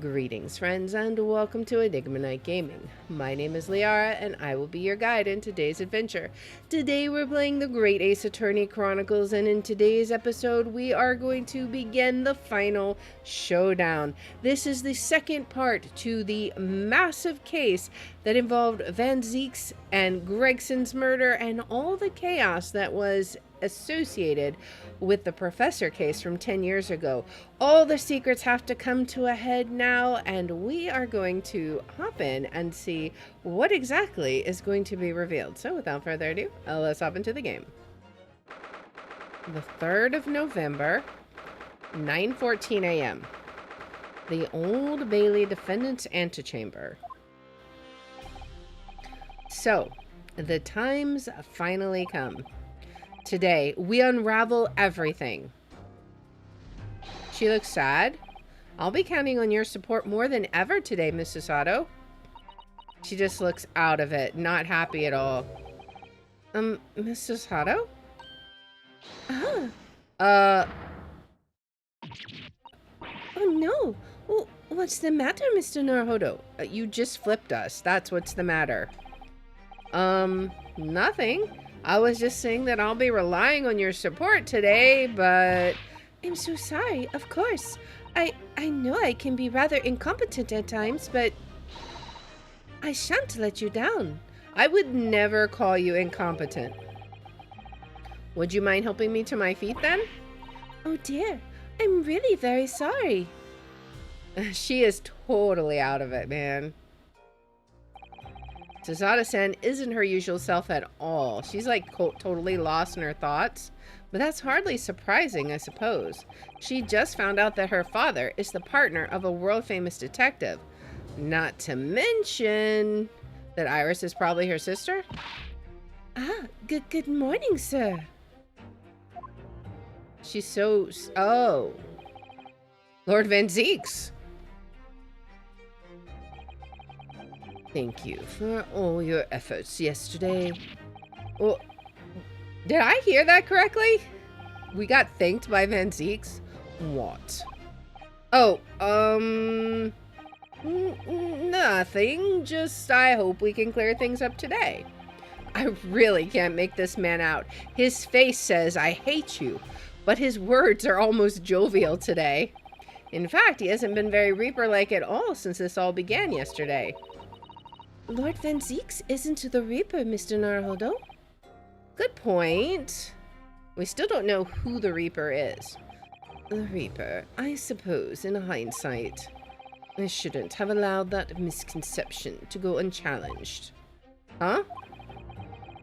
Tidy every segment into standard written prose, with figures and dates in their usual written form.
Greetings, friends, and welcome to Enigma Night Gaming. My name is Liara, and I will be your guide in today's adventure. Today, we're playing the Great Ace Attorney Chronicles, and in today's episode, we are going to begin the final showdown. This is the second part to the massive case that involved Van Zeek's and Gregson's murder and all the chaos that was associated with the professor case from 10 years ago. All the secrets have to come to a head now, and we are going to hop in and see what exactly is going to be revealed. So without further ado, let's hop into the game. The 3rd of November, 9:14 a.m. The Old Bailey Defendant's Antechamber. So, the time's finally come. Today, we unravel everything. She looks sad. I'll be counting on your support more than ever today, Mrs. Otto. She just looks out of it, not happy at all. Mrs. Otto? Oh no. What's the matter, Mr. Naruhodo? You just flipped us. That's what's the matter. Nothing. I was just saying that I'll be relying on your support today, but... I'm so sorry, of course. I know I can be rather incompetent at times, but... I shan't let you down. I would never call you incompetent. Would you mind helping me to my feet then? Oh dear, I'm really very sorry. She is totally out of it, man. Tazada-san isn't her usual self at all. She's like totally lost in her thoughts. But that's hardly surprising, I suppose. She just found out that her father is the partner of a world-famous detective. Not to mention that Iris is probably her sister. Good morning, sir. She's so... Oh. Lord Van Zeek's. Thank you for all your efforts yesterday. Well, did I hear that correctly? We got thanked by Van Zeek's? What? Oh, nothing. Just I hope we can clear things up today. I really can't make this man out. His face says, I hate you, but his words are almost jovial today. In fact, he hasn't been very Reaper-like at all since this all began yesterday. Lord Van Zeek's isn't the Reaper, Mr. Naruhodo. Good point. We still don't know who the Reaper is. The Reaper, I suppose, in hindsight. I shouldn't have allowed that misconception to go unchallenged. Huh?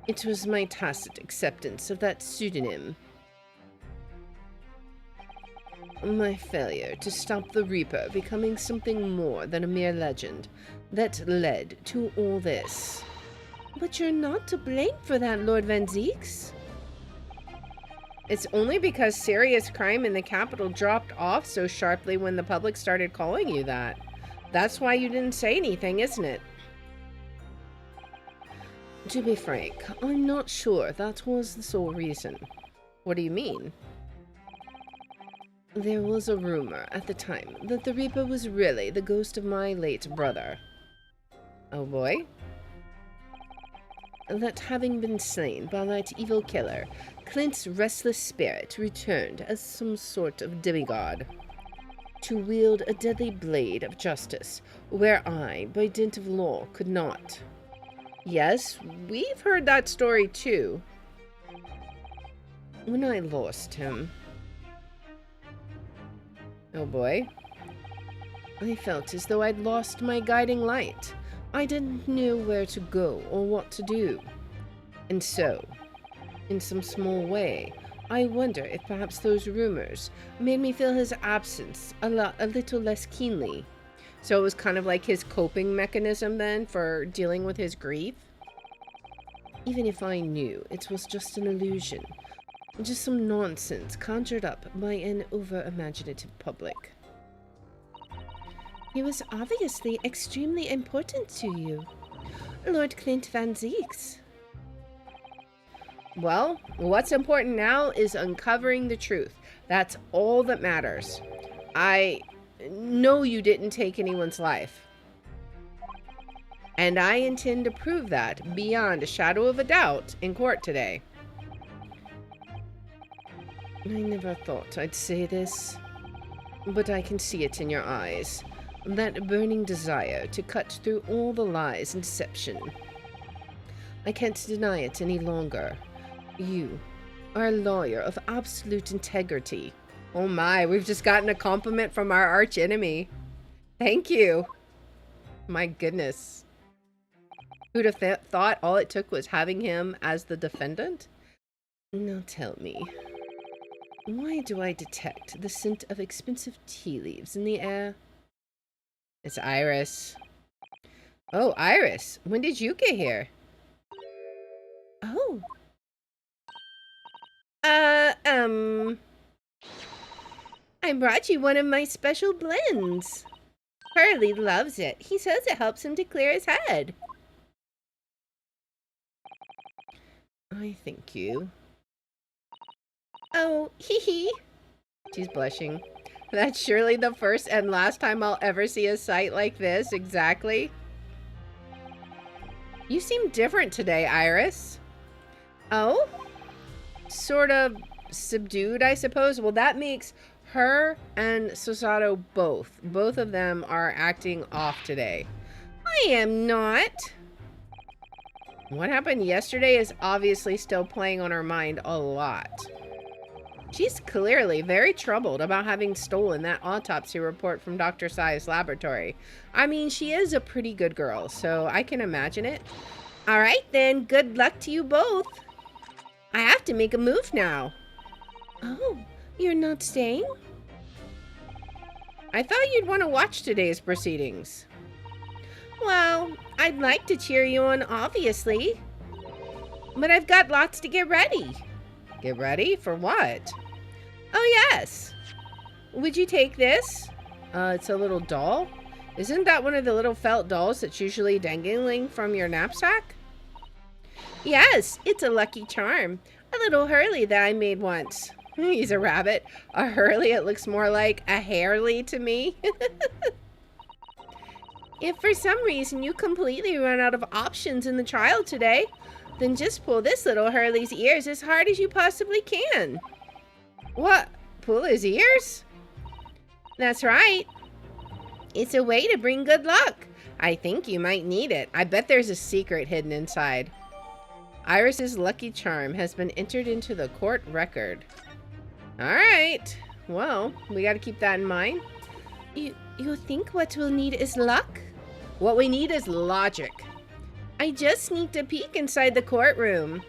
It was my tacit acceptance of that pseudonym. My failure to stop the Reaper becoming something more than a mere legend that led to all this. But you're not to blame for that, Lord Van Zeek's. It's only because serious crime in the capital dropped off so sharply when the public started calling you that. That's why you didn't say anything, isn't it? To be frank, I'm not sure that was the sole reason. What do you mean? There was a rumor at the time that the Reaper was really the ghost of my late brother. Oh boy. That having been slain by that evil killer, Clint's restless spirit returned as some sort of demigod, to wield a deadly blade of justice, where I, by dint of law, could not. Yes, we've heard that story too. When I lost him... Oh boy. I felt as though I'd lost my guiding light. I didn't know where to go or what to do. And so, in some small way, I wonder if perhaps those rumors made me feel his absence a little less keenly. So it was kind of like his coping mechanism then for dealing with his grief. Even if I knew it was just an illusion, just some nonsense conjured up by an over-imaginative public. He was obviously extremely important to you, Lord Clint Van Zeek's. Well, what's important now is uncovering the truth. That's all that matters. I no, you didn't take anyone's life. And I intend to prove that beyond a shadow of a doubt in court today. I never thought I'd say this, but I can see it in your eyes. That burning desire to cut through all the lies and deception. I can't deny it any longer. You are a lawyer of absolute integrity. Oh my, we've just gotten a compliment from our arch enemy. Thank you. My goodness. Who'd have thought all it took was having him as the defendant? Now tell me, why do I detect the scent of expensive tea leaves in the air? It's Iris. Oh, Iris, when did you get here? Oh. I brought you one of my special blends. Hurley loves it. He says it helps him to clear his head. I thank you. Oh, hee hee. She's blushing. That's surely the first and last time I'll ever see a sight like this, exactly. You seem different today, Iris. Oh? Sort of subdued, I suppose. Well, that makes her and Susato both. Both of them are acting off today. I am not. What happened yesterday is obviously still playing on her mind a lot. She's clearly very troubled about having stolen that autopsy report from Dr. Sai's laboratory. I mean, she is a pretty good girl, so I can imagine it. All right, then. Good luck to you both. I have to make a move now. Oh, you're not staying? I thought you'd want to watch today's proceedings. Well, I'd like to cheer you on, obviously. But I've got lots to get ready. Get ready? For what? Oh, yes. Would you take this? It's a little doll. Isn't that one of the little felt dolls that's usually dangling from your knapsack? Yes, it's a lucky charm. A little Hurley that I made once. He's a rabbit. A Hurley, it looks more like a Hairley to me. If for some reason you completely run out of options in the trial today, then just pull this little Hurley's ears as hard as you possibly can. What? Pull his ears? That's right. It's a way to bring good luck. I think you might need it. I bet there's a secret hidden inside. Iris's lucky charm has been entered into the court record. All right. Well, we got to keep that in mind. You think what we'll need is luck? What we need is logic. I just sneaked a peek inside the courtroom,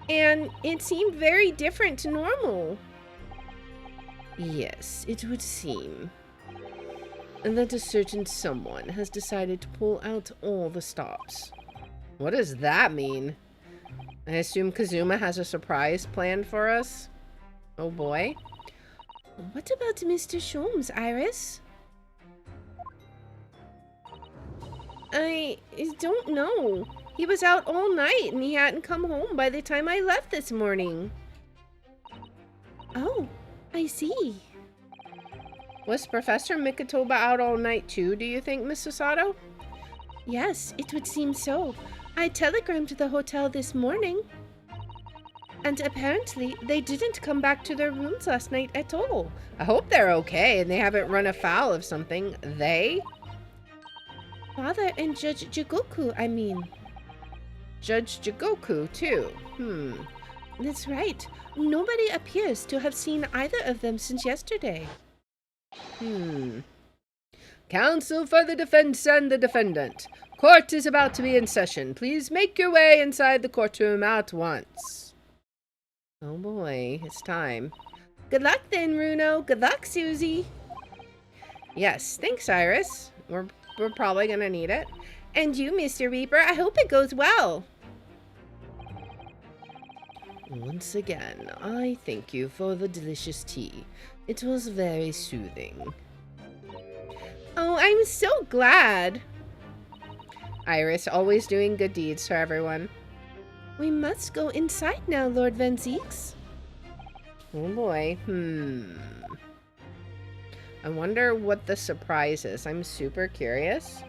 and it seemed very different to normal. Yes, it would seem. And that a certain someone has decided to pull out all the stops. What does that mean? I assume Kazuma has a surprise planned for us? Oh boy. What about Mr. Sholmes, Iris? I don't know. He was out all night and he hadn't come home by the time I left this morning. Oh, I see. Was Professor Mikotoba out all night too, do you think, Miss Susato? Yes, it would seem so. I telegrammed the hotel this morning. And apparently, they didn't come back to their rooms last night at all. I hope they're okay and they haven't run afoul of something. They? Father and Judge Jigoku, I mean. Judge Jigoku, too. That's right. Nobody appears to have seen either of them since yesterday. Counsel for the defense and the defendant. Court is about to be in session. Please make your way inside the courtroom at once. Oh boy, it's time. Good luck then, Runo. Good luck, Susie. Yes, thanks, Iris. We're probably gonna need it. And you, Mr. Reaper, I hope it goes well. Once again, I thank you for the delicious tea. It was very soothing. Oh, I'm so glad. Iris, always doing good deeds for everyone. We must go inside now, Lord Van Zeeks. Oh boy, I wonder what the surprise is. I'm super curious.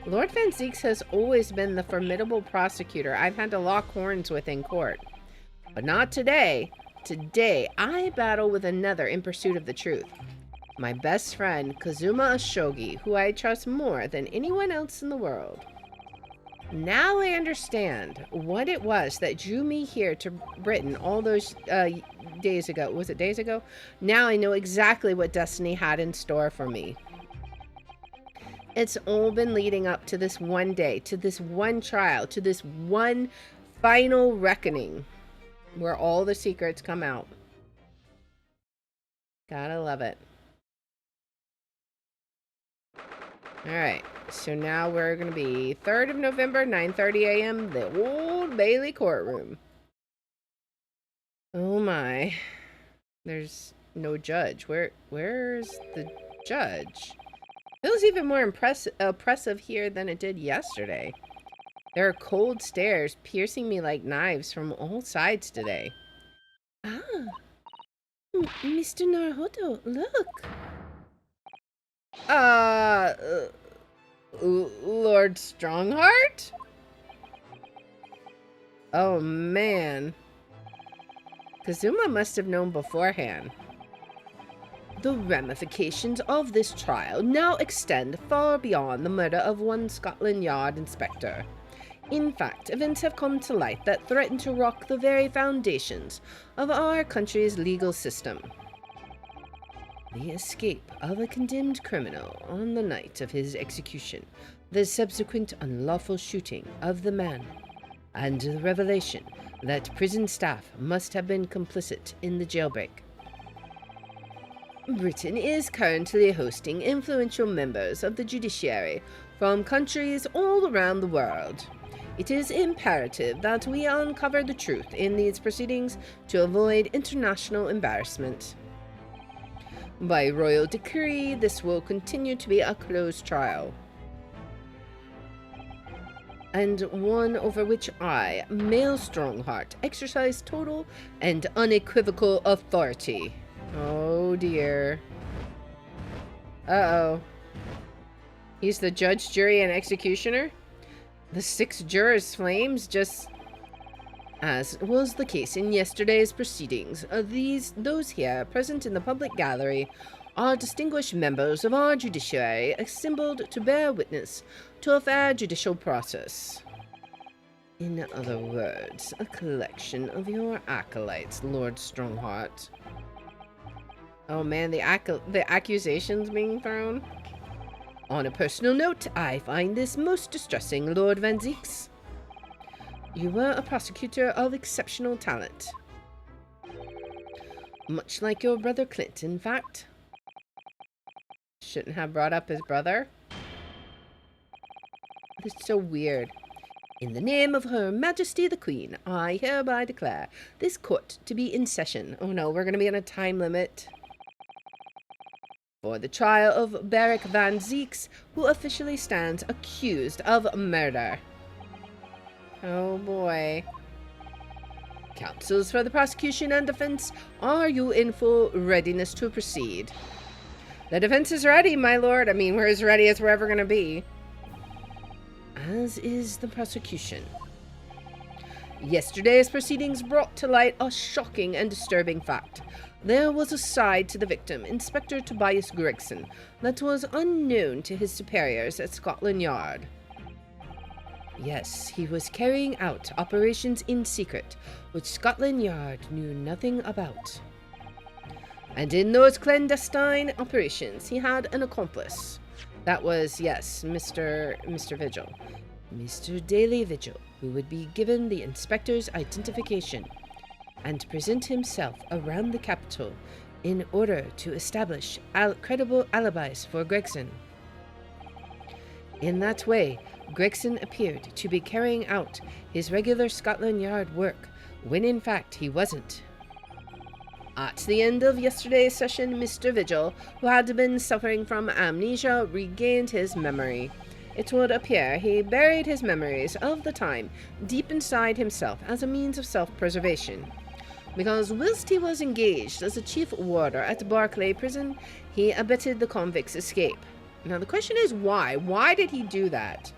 Lord Van Zieks has always been the formidable prosecutor I've had to lock horns with in court. But not today. Today, I battle with another in pursuit of the truth. My best friend, Kazuma Ashogi, who I trust more than anyone else in the world. Now I understand what it was that drew me here to Britain all those days ago. Was it days ago? Now I know exactly what destiny had in store for me. It's all been leading up to this one day, to this one trial, to this one final reckoning where all the secrets come out. Gotta love it. Alright, so now we're going to be 3rd of November, 9:30 a.m., the Old Bailey Courtroom. Oh my. There's no judge. Where's the judge? Feels even more oppressive here than it did yesterday. There are cold stares piercing me like knives from all sides today. Ah, Mr. Naruhodo, look. Lord Strongheart? Oh, man. Kazuma must have known beforehand. The ramifications of this trial now extend far beyond the murder of one Scotland Yard inspector. In fact, events have come to light that threaten to rock the very foundations of our country's legal system. The escape of a condemned criminal on the night of his execution, the subsequent unlawful shooting of the man, and the revelation that prison staff must have been complicit in the jailbreak. Britain is currently hosting influential members of the judiciary from countries all around the world. It is imperative that we uncover the truth in these proceedings to avoid international embarrassment. By royal decree, this will continue to be a closed trial, and one over which I, male Strongheart, exercise total and unequivocal authority. Oh dear. Uh-oh. He's the judge, jury, and executioner? The 6 jurors' flames just... As was the case in yesterday's proceedings, those here present in the public gallery are distinguished members of our judiciary assembled to bear witness to a fair judicial process. In other words, a collection of your acolytes, Lord Strongheart. Oh man, the accusations being thrown. On a personal note, I find this most distressing, Lord Van Zieks. You were a prosecutor of exceptional talent. Much like your brother Clint, in fact. Shouldn't have brought up his brother. This is so weird. In the name of Her Majesty the Queen, I hereby declare this court to be in session. Oh no, we're going to be on a time limit. For the trial of Beric Van Zieks, who officially stands accused of murder. Oh boy. Counsels for the prosecution and defense, are you in full readiness to proceed? The defense is ready, my lord. I mean, we're as ready as we're ever going to be. As is the prosecution. Yesterday's proceedings brought to light a shocking and disturbing fact. There was a side to the victim, Inspector Gregson, that was unknown to his superiors at Scotland Yard. Yes, he was carrying out operations in secret, which Scotland Yard knew nothing about. And in those clandestine operations, he had an accomplice. That was, yes, Mr. Vigil. Mr. Daily Vigil, who would be given the inspector's identification and present himself around the capital in order to establish credible alibis for Gregson. In that way, Gregson appeared to be carrying out his regular Scotland Yard work, when in fact he wasn't. At the end of yesterday's session, Mr. Vigil, who had been suffering from amnesia, regained his memory. It would appear he buried his memories of the time deep inside himself as a means of self-preservation. because whilst he was engaged as a chief warder at Barclay Prison, he abetted the convict's escape. Now the question is why? Why did he do that?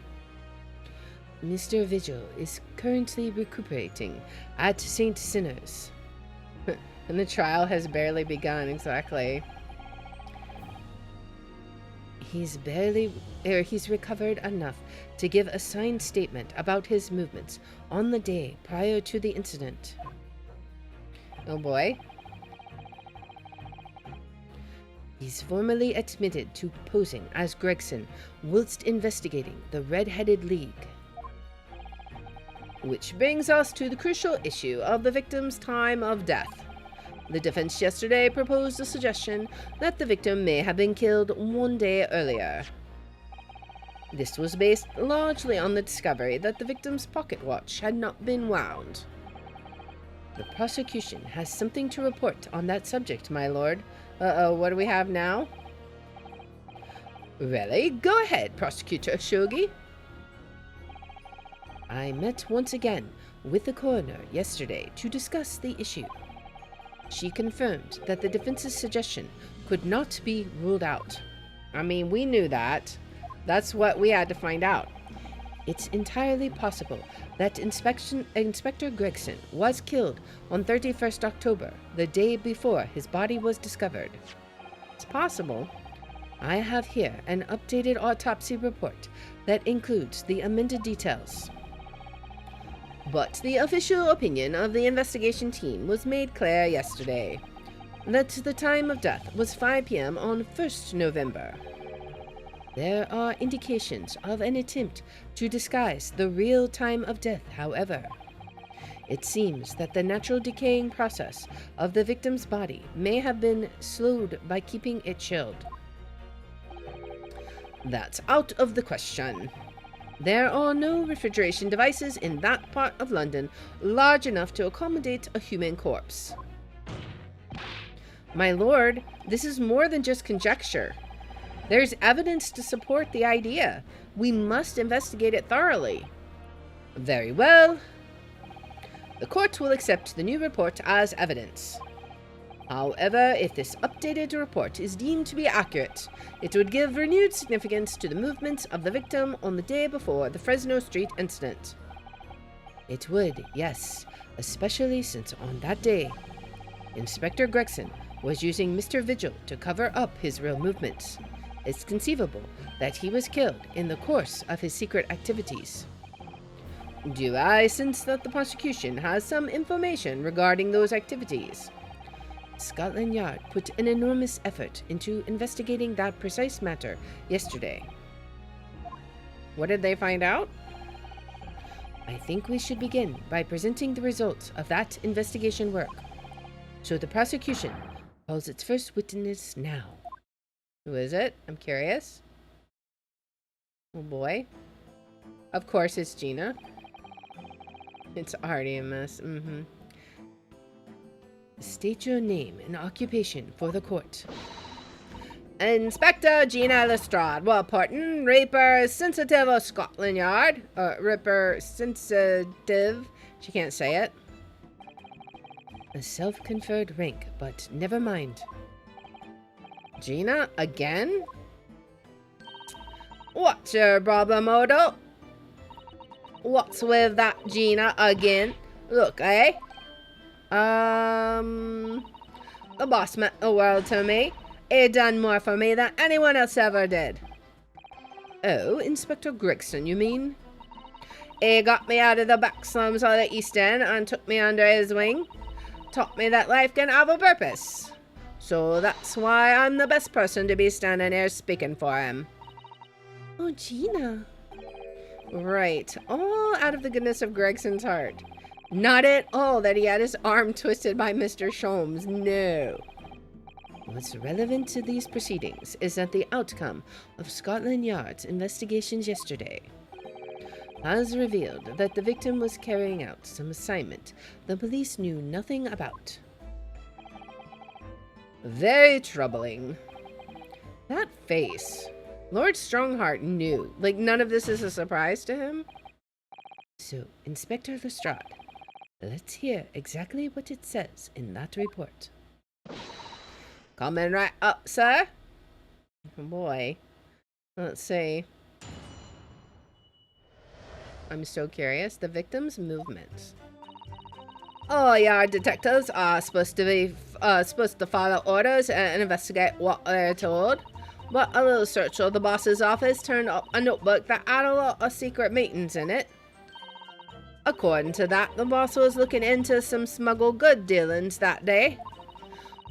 Mr. Vigil is currently recuperating at St. Sinners. And the trial has barely begun, exactly. He's recovered enough to give a signed statement about his movements on the day prior to the incident. Oh boy. He's formally admitted to posing as Gregson whilst investigating the Red-Headed League. Which brings us to the crucial issue of the victim's time of death. The defense yesterday proposed a suggestion that the victim may have been killed one day earlier. This was based largely on the discovery that the victim's pocket watch had not been wound. The prosecution has something to report on that subject, my lord. Uh-oh, what do we have now? Really? Go ahead, Prosecutor Shogi. I met once again with the coroner yesterday to discuss the issue. She confirmed that the defense's suggestion could not be ruled out. I mean, we knew that. That's what we had to find out. It's entirely possible that Inspector Gregson was killed on 31st October, the day before his body was discovered. It's possible. I have here an updated autopsy report that includes the amended details. But the official opinion of the investigation team was made clear yesterday, that the time of death was 5 p.m. on 1st November. There are indications of an attempt to disguise the real time of death, however. It seems that the natural decaying process of the victim's body may have been slowed by keeping it chilled. That's out of the question. There are no refrigeration devices in that part of London large enough to accommodate a human corpse. My lord, this is more than just conjecture. There's evidence to support the idea. We must investigate it thoroughly. Very well. The court will accept the new report as evidence. However, if this updated report is deemed to be accurate, it would give renewed significance to the movements of the victim on the day before the Fresno Street incident. It would, yes, especially since on that day, Inspector Gregson was using Mr. Vigil to cover up his real movements. It's conceivable that he was killed in the course of his secret activities. Do I sense that the prosecution has some information regarding those activities? Scotland Yard put an enormous effort into investigating that precise matter yesterday. What did they find out? I think we should begin by presenting the results of that investigation work. So the prosecution calls its first witness now. Who is it? I'm curious. Oh boy. Of course it's Gina. It's already a mess. State your name and occupation for the court. Inspector Gina Lestrade, Walporton, Raper Sensitive of Scotland Yard. Ripper Sensitive. She can't say it. A self-conferred rank, but never mind. Gina, again? What's your problem, Odo? What's with that Gina again? Look, eh? The boss meant the world to me. He done more for me than anyone else ever did. Oh, Inspector Gregson, you mean? He got me out of the back slums of the East End and took me under his wing. Taught me that life can have a purpose. So that's why I'm the best person to be standing here speaking for him. Oh, Gina. Right, all out of the goodness of Gregson's heart. Not at all that he had his arm twisted by Mr. Sholmes, no. What's relevant to these proceedings is that the outcome of Scotland Yard's investigations yesterday has revealed that the victim was carrying out some assignment the police knew nothing about. Very troubling. That face. Lord Strongheart knew. Like, none of this is a surprise to him. So, Inspector Lestrade, Let's hear exactly what it says in that report. Coming right up, sir. Oh boy. Let's see. I'm so curious. The victim's movements. Oh, yeah, detectives are supposed to follow orders and investigate what they're told. But a little search of the boss's office turned up a notebook that had a lot of secret meetings in it. According to that, the boss was looking into some smuggled good dealings that day.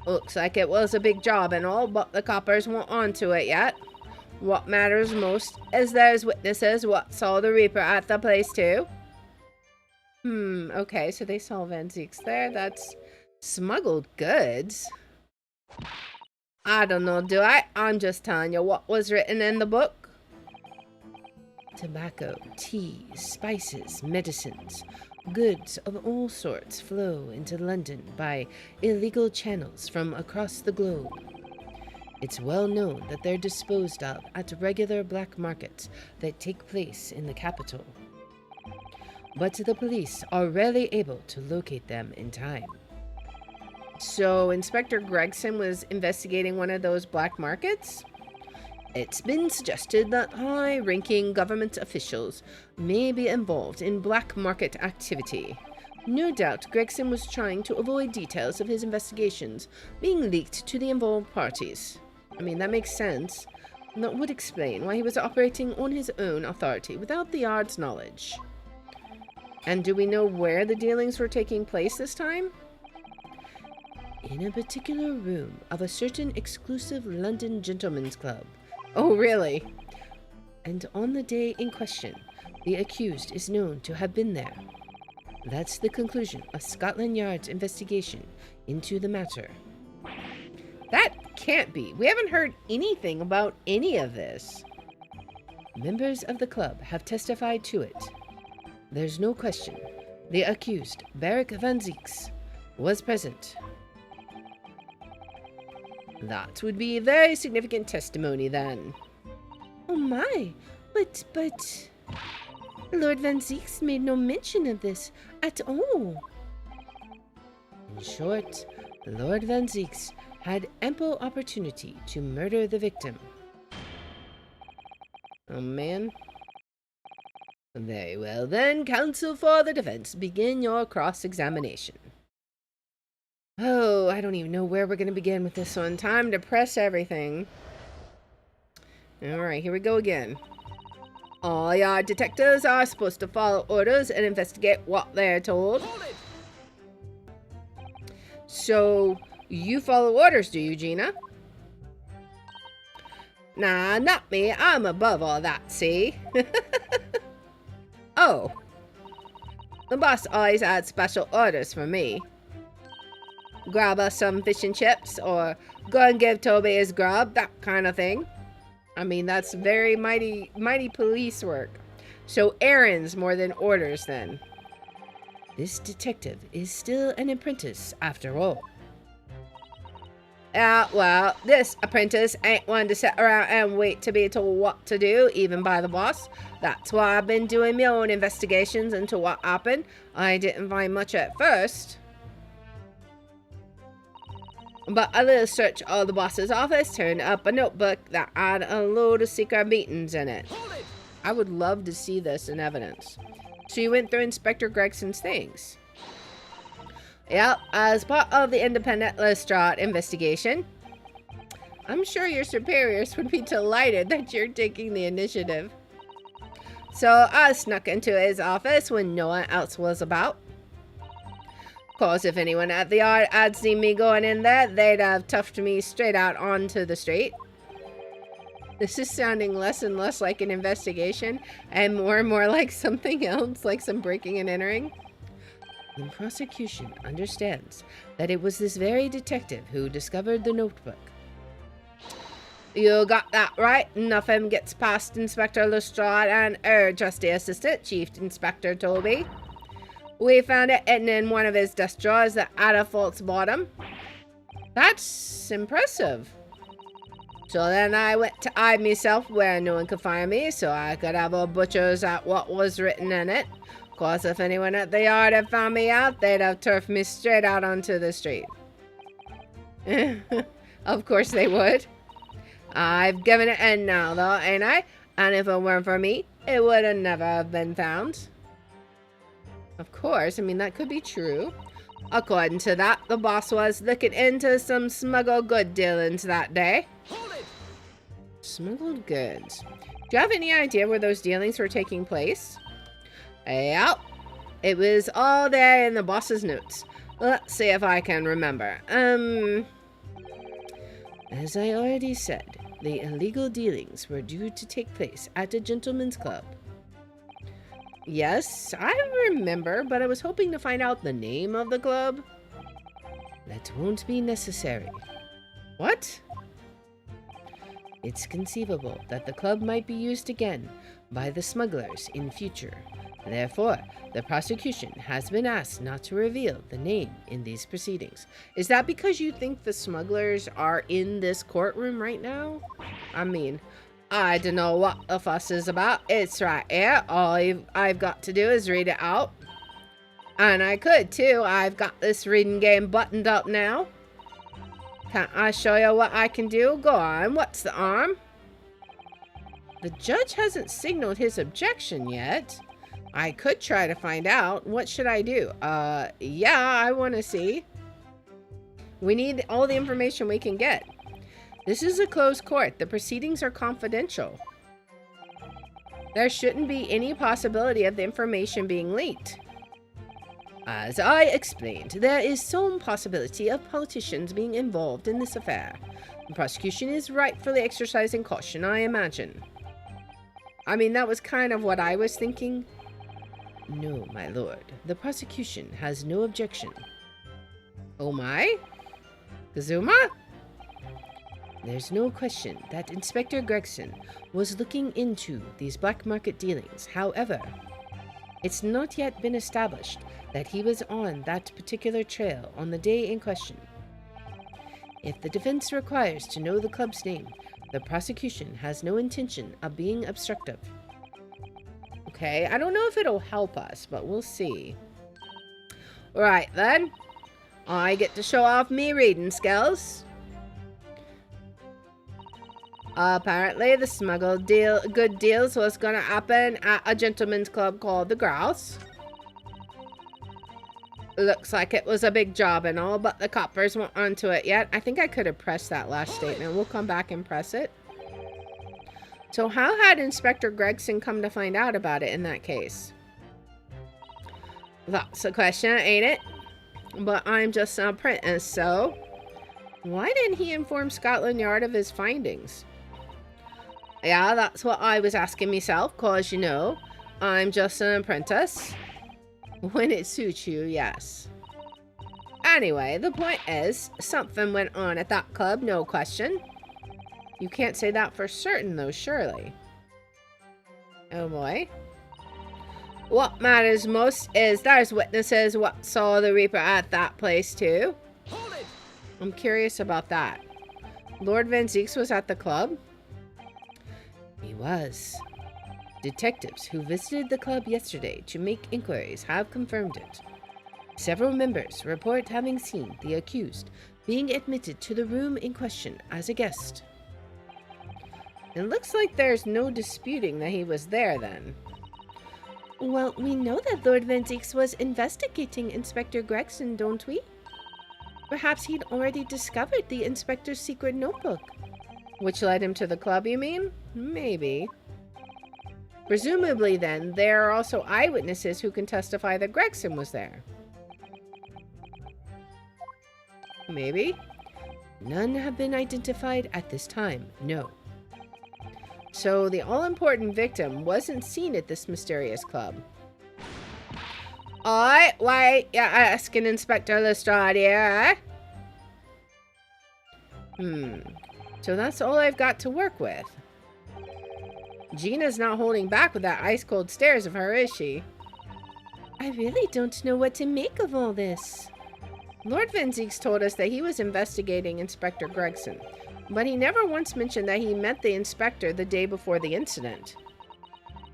Looks like it was a big job and all, but the coppers weren't onto it yet. What matters most is there's witnesses what saw the Reaper at the place too. Okay, so they saw Van Zeek's there. That's smuggled goods. I don't know, do I? I'm just telling you what was written in the book. Tobacco, tea, spices, medicines, goods of all sorts flow into London by illegal channels from across the globe. It's well known that they're disposed of at regular black markets that take place in the capital. But the police are rarely able to locate them in time. So Inspector Gregson was investigating one of those black markets? It's been suggested that high-ranking government officials may be involved in black market activity. No doubt Gregson was trying to avoid details of his investigations being leaked to the involved parties. I mean, that makes sense. And that would explain why he was operating on his own authority without the Yard's knowledge. And do we know where the dealings were taking place this time? In a particular room of a certain exclusive London gentlemen's club. Oh, really? And on the day in question, the accused is known to have been there. That's the conclusion of Scotland Yard's investigation into the matter. That can't be. We haven't heard anything about any of this. Members of the club have testified to it. There's no question. The accused, Barrick Van Zeeks, was present. That would be very significant testimony then. Oh my, but Lord Van Zeeks made no mention of this at all. In short, Lord Van Zeeks had ample opportunity to murder the victim. Oh man. Very well then, counsel for the defense, begin your cross-examination. Oh, I don't even know where we're going to begin with this one. Time to press everything. Alright, here we go again. All Yard detectives are supposed to follow orders and investigate what they're told. So, you follow orders, do you, Gina? Nah, not me. I'm above all that, see? Oh. The boss always had special orders for me. Grab us some fish and chips, or go and give Toby his grub, that kind of thing. I mean, that's very mighty police work. So errands more than orders, then. This detective is still an apprentice, after all. Well, this apprentice ain't one to sit around and wait to be told what to do, even by the boss. That's why I've been doing my own investigations into what happened. I didn't find much at first. But a little search of the boss's office turned up a notebook that had a load of secret meetings in it. I would love to see this in evidence. So you went through Inspector Gregson's things. Yep, as part of the independent Lestrade investigation. I'm sure your superiors would be delighted that you're taking the initiative. So I snuck into his office when no one else was about. Of course, if anyone at the yard had seen me going in there, they'd have toughed me straight out onto the street. This is sounding less and less like an investigation and more like something else, like some breaking and entering. The prosecution understands that it was this very detective who discovered the notebook. You got that right. Nothing gets past Inspector Lestrade and her trusty assistant, Chief Inspector Toby. We found it hidden in one of his desk drawers that had a false bottom. That's impressive. So then I went to hide myself where no one could find me, so I could have a butcher's at what was written in it. Of course, if anyone at the yard had found me out, they'd have turfed me straight out onto the street. Of course they would. I've given it in now, though, ain't I? And if it weren't for me, it would have never have been found. Of course, I mean, that could be true. According to that, the boss was looking into some smuggled good dealings that day. Hold it! Smuggled goods. Do you have any idea where those dealings were taking place? Yep. It was all there in the boss's notes. Let's see if I can remember. As I already said, the illegal dealings were due to take place at a gentleman's club. Yes, I remember, but I was hoping to find out the name of the club. That won't be necessary. What? It's conceivable that the club might be used again by the smugglers in future. Therefore, the prosecution has been asked not to reveal the name in these proceedings. Is that because you think the smugglers are in this courtroom right now? I mean, I don't know what the fuss is about. It's right here. All I've got to do is read it out. And I could too. I've got this reading game buttoned up now. Can't I show you what I can do? Go on. What's the arm? The judge hasn't signaled his objection yet. I could try to find out. What should I do? Yeah, I want to see. We need all the information we can get. This is a closed court. The proceedings are confidential. There shouldn't be any possibility of the information being leaked. As I explained, there is some possibility of politicians being involved in this affair. The prosecution is rightfully exercising caution, I imagine. I mean, that was kind of what I was thinking. No, my lord. The prosecution has no objection. Oh my? Kazuma? There's no question that Inspector Gregson was looking into these black market dealings. However, it's not yet been established that he was on that particular trail on the day in question. If the defense requires to know the club's name, the prosecution has no intention of being obstructive. Okay, I don't know if it'll help us, but we'll see. Right then, I get to show off me reading skills. Apparently, the smuggled good deals was gonna happen at a gentleman's club called the Grouse. Looks like it was a big job and all, but the coppers weren't onto it yet. I think I could have pressed that last statement. We'll come back and press it. So how had Inspector Gregson come to find out about it in that case? That's the question, ain't it? But I'm just an apprentice, so... Why didn't he inform Scotland Yard of his findings? Yeah, that's what I was asking myself, cause you know, I'm just an apprentice. When it suits you, yes. Anyway, the point is, something went on at that club, no question. You can't say that for certain, though, surely. Oh boy. What matters most is there's witnesses what saw the Reaper at that place, too. Hold it! I'm curious about that. Lord Van Zeeks was at the club? He was. Detectives who visited the club yesterday to make inquiries have confirmed it. Several members report having seen the accused being admitted to the room in question as a guest. It looks like there's no disputing that he was there then. Well, we know that Lord Van Zeeks was investigating Inspector Gregson, don't we? Perhaps he'd already discovered the inspector's secret notebook. Which led him to the club, you mean? Maybe. Presumably then, there are also eyewitnesses who can testify that Gregson was there. Maybe. None have been identified at this time, no. So the all-important victim wasn't seen at this mysterious club. Alright, wait, you're asking Inspector Lestrade here, eh? So that's all I've got to work with. Gina's not holding back with that ice-cold stares of her, is she? I really don't know what to make of all this. Lord Van Zeeks told us that he was investigating Inspector Gregson, but he never once mentioned that he met the inspector the day before the incident.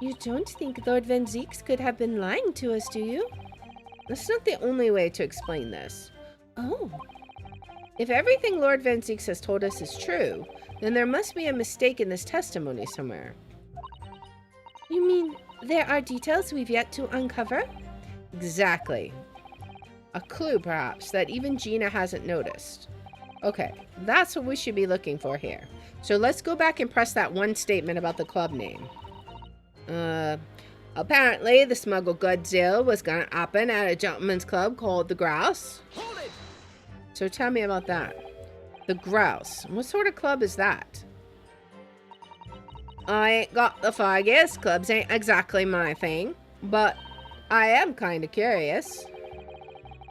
You don't think Lord Van Zieks could have been lying to us, do you? That's not the only way to explain this. Oh. If everything Lord Van Zieks has told us is true, then there must be a mistake in this testimony somewhere. You mean there are details we've yet to uncover? Exactly. A clue, perhaps, that even Gina hasn't noticed. Okay, that's what we should be looking for here. So let's go back and press that one statement about the club name. Apparently the smuggled goods deal was gonna happen at a gentleman's club called the Grouse. Hold it! So tell me about that. The Grouse. What sort of club is that? I ain't got the foggiest. Clubs ain't exactly my thing. But I am kind of curious.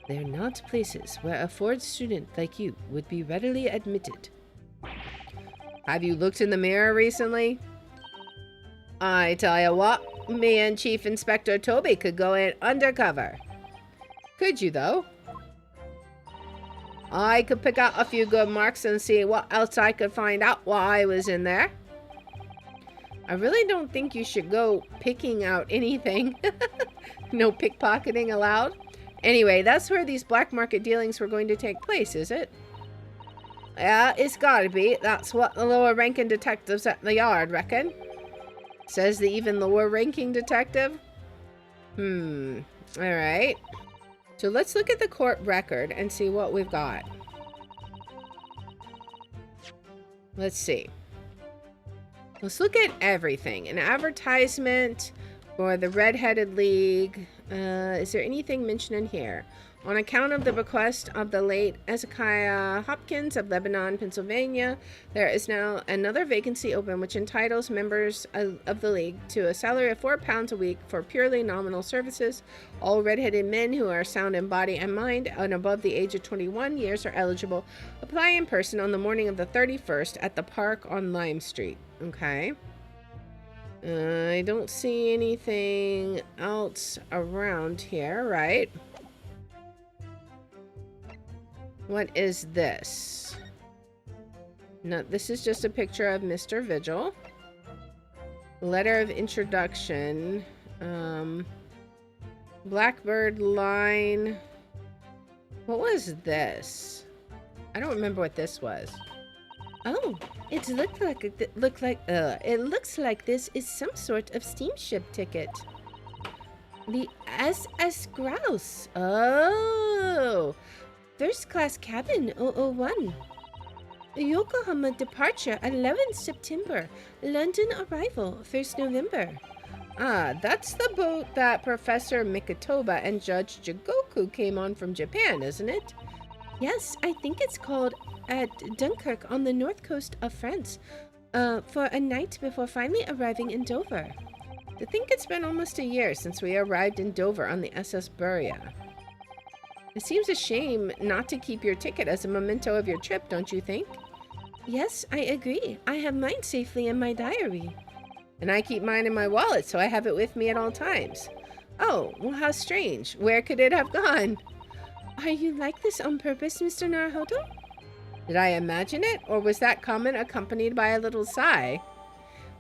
They're not places where a Ford student like you would be readily admitted. Have you looked in the mirror recently? I tell you what, me and Chief Inspector Toby could go in undercover. Could you, though? I could pick out a few good marks and see what else I could find out while I was in there. I really don't think you should go picking out anything. No pickpocketing allowed. Anyway, that's where these black market dealings were going to take place, is it? Yeah, it's gotta be. That's what the lower ranking detectives at the yard reckon. Says the even lower ranking detective. Alright. So let's look at the court record and see what we've got. Let's see. Let's look at everything. An advertisement for the Red-Headed League. Is there anything mentioned in here? On account of the bequest of the late Ezekiah Hopkins of Lebanon, Pennsylvania, there is now another vacancy open which entitles members of the league to a salary of £4 a week for purely nominal services. All red-headed men who are sound in body and mind and above the age of 21 years are eligible. Apply in person on the morning of the 31st at the park on Lime Street. Okay. I don't see anything else around here, right? What is this? No, this is just a picture of Mr. Vigil. Letter of introduction. Blackbird line. What was this? I don't remember what this was. Oh, it looks like this is some sort of steamship ticket. The SS Grouse. Oh. First class cabin 001. Yokohama departure 11th September. London arrival 1st November. Ah, that's the boat that Professor Mikitoba and Judge Jigoku came on from Japan, isn't it? Yes, I think it's called at Dunkirk on the north coast of France for a night before finally arriving in Dover. I think it's been almost a year since we arrived in Dover on the SS Buria. It seems a shame not to keep your ticket as a memento of your trip, don't you think? Yes, I agree. I have mine safely in my diary. And I keep mine in my wallet, so I have it with me at all times. Oh, well, how strange. Where could it have gone? Are you like this on purpose, Mr. Naruhodo? Did I imagine it, or was that comment accompanied by a little sigh?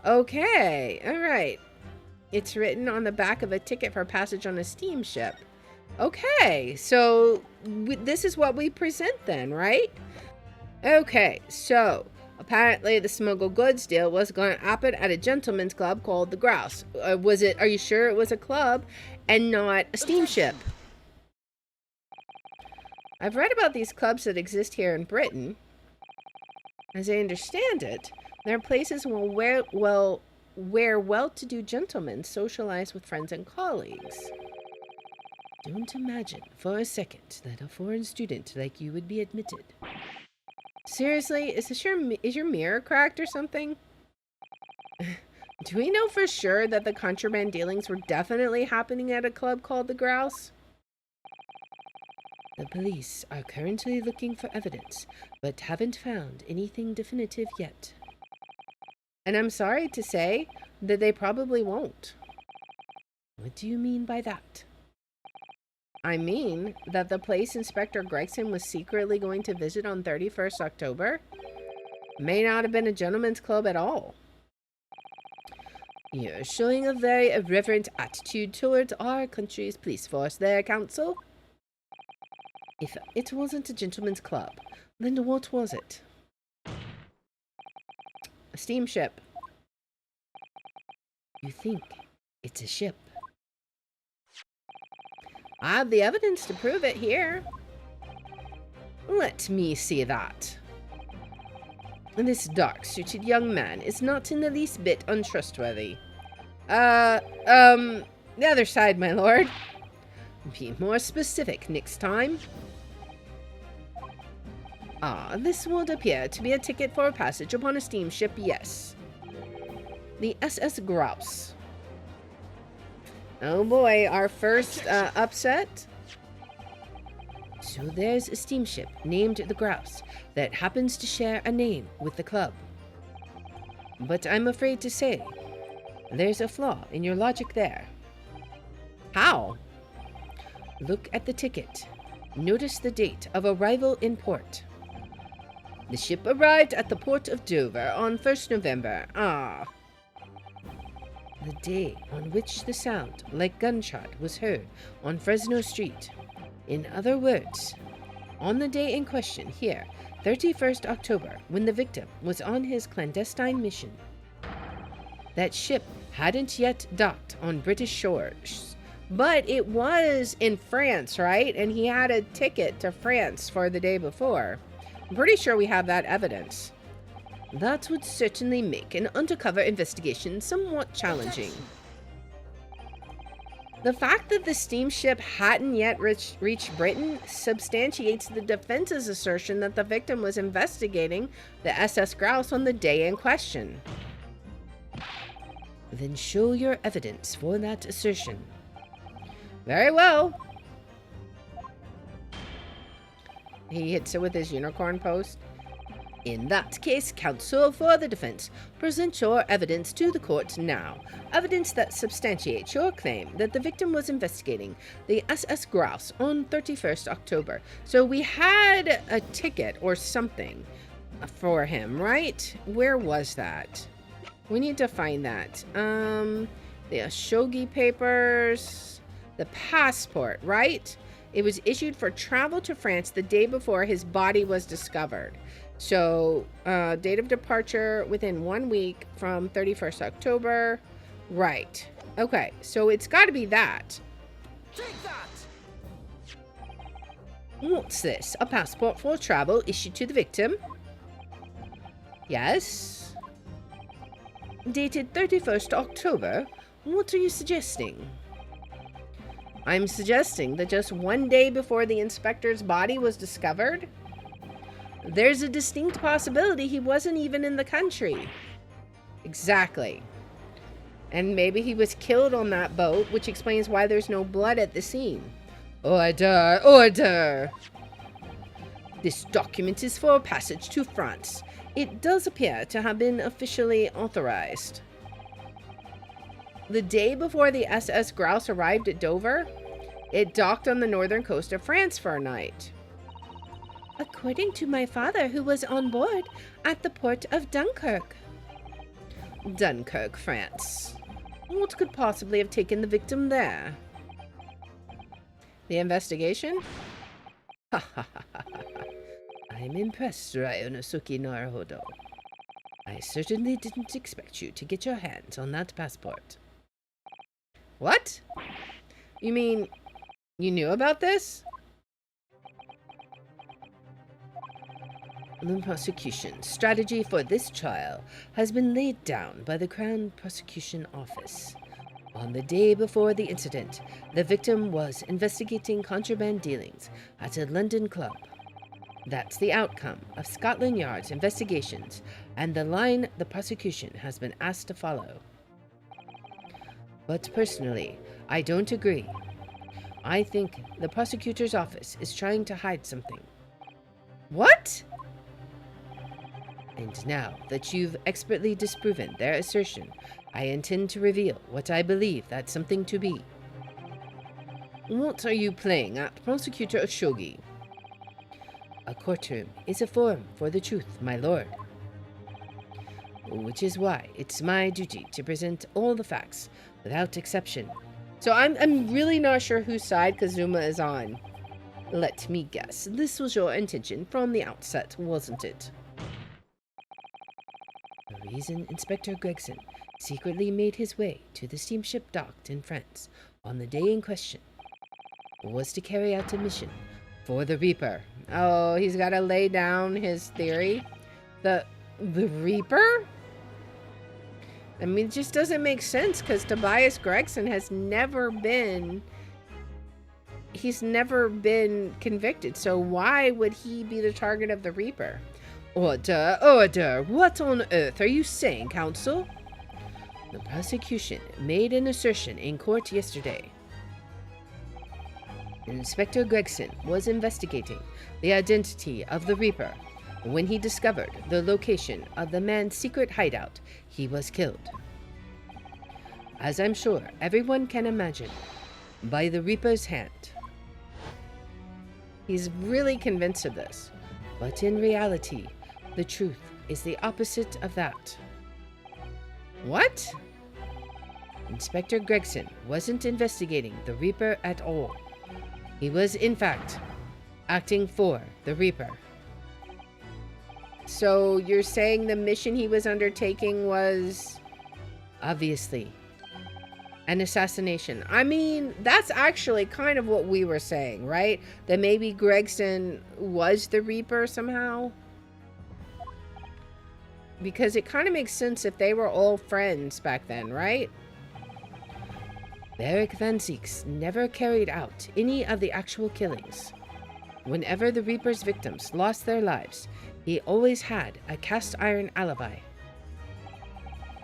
Okay, all right. It's written on the back of a ticket for passage on a steamship. Okay, so this is what we present then, right? Okay, so apparently the smuggled goods deal was going to happen at a gentleman's club called the Grouse. Are you sure it was a club and not a steamship? I've read about these clubs that exist here in Britain. As I understand it, they're places where well-to-do gentlemen socialize with friends and colleagues. Don't imagine for a second that a foreign student like you would be admitted. Seriously, is your mirror cracked or something? Do we know for sure that the contraband dealings were definitely happening at a club called the Grouse? The police are currently looking for evidence, but haven't found anything definitive yet. And I'm sorry to say that they probably won't. What do you mean by that? I mean that the place Inspector Gregson was secretly going to visit on 31st October may not have been a gentleman's club at all. You're showing a very irreverent attitude towards our country's police force there, Counsel. If it wasn't a gentleman's club, then what was it? A steamship. You think it's a ship? I have the evidence to prove it here. Let me see that. This dark-suited young man is not in the least bit untrustworthy. The other side, my lord. Be more specific next time. Ah, this would appear to be a ticket for passage upon a steamship, yes. The SS Grouse. Oh boy, our first upset. So there's a steamship named the Grouse that happens to share a name with the club. But I'm afraid to say, there's a flaw in your logic there. How? Look at the ticket. Notice the date of arrival in port. The ship arrived at the port of Dover on 1st November. Ah. The day on which the sound like gunshot was heard on Fresno Street. In other words, on the day in question here, 31st October, when the victim was on his clandestine mission. That ship hadn't yet docked on British shores, but it was in France, right? And he had a ticket to France for the day before. I'm pretty sure we have that evidence. That would certainly make an undercover investigation somewhat challenging. The fact that the steamship hadn't yet reached Britain substantiates the defense's assertion that the victim was investigating the SS Grouse on the day in question. Then show your evidence for that assertion. Very well. He hits it with his unicorn post. In that case, counsel for the defense, present your evidence to the court now. Evidence that substantiates your claim that the victim was investigating the SS Grouse on 31st October. So we had a ticket or something for him, right? Where was that? We need to find that. The Khashoggi papers, the passport, right? It was issued for travel to France the day before his body was discovered. So, date of departure within 1 week from 31st October. Right. Okay, so it's got to be that. Take that! What's this? A passport for travel issued to the victim? Yes. Dated 31st October? What are you suggesting? I'm suggesting that just 1 day before the inspector's body was discovered, there's a distinct possibility he wasn't even in the country. Exactly. And maybe he was killed on that boat, which explains why there's no blood at the scene. Order! Order! This document is for passage to France. It does appear to have been officially authorized. The day before the SS Grouse arrived at Dover, it docked on the northern coast of France for a night. According to my father, who was on board at the port of Dunkirk. Dunkirk, France. What could possibly have taken the victim there? The investigation? Ha ha ha ha ha. I'm impressed, Ryonosuke Naruhodo. I certainly didn't expect you to get your hands on that passport. What? You mean you knew about this? The prosecution strategy for this trial has been laid down by the Crown Prosecution Office. On the day before the incident, the victim was investigating contraband dealings at a London club. That's the outcome of Scotland Yard's investigations and the line the prosecution has been asked to follow. But personally, I don't agree. I think the prosecutor's office is trying to hide something. What? And now that you've expertly disproven their assertion, I intend to reveal what I believe that something to be. What are you playing at, Prosecutor Khashoggi? A courtroom is a forum for the truth, my lord. which is why it's my duty to present all the facts without exception. So I'm really not sure whose side Kazuma is on. Let me guess, this was your intention from the outset, wasn't it? The reason Inspector Gregson secretly made his way to the steamship docked in France on the day in question was to carry out a mission for the Reaper. Oh, he's got to lay down his theory. The Reaper? I mean, it just doesn't make sense because Tobias Gregson has never been... He's never been convicted, so why would he be the target of the Reaper? Order, order! What on earth are you saying, counsel? The prosecution made an assertion in court yesterday. Inspector Gregson was investigating the identity of the Reaper. When he discovered the location of the man's secret hideout, he was killed. As I'm sure everyone can imagine, by the Reaper's hand. He's really convinced of this, but in reality, the truth is the opposite of that. What? Inspector Gregson wasn't investigating the Reaper at all. He was, in fact, acting for the Reaper. So you're saying the mission he was undertaking was obviously an assassination. I mean, that's actually kind of what we were saying, right? That maybe Gregson was the Reaper somehow. Because it kind of makes sense if they were all friends back then, right? Beric Van Zieks never carried out any of the actual killings. Whenever the Reaper's victims lost their lives, he always had a cast iron alibi,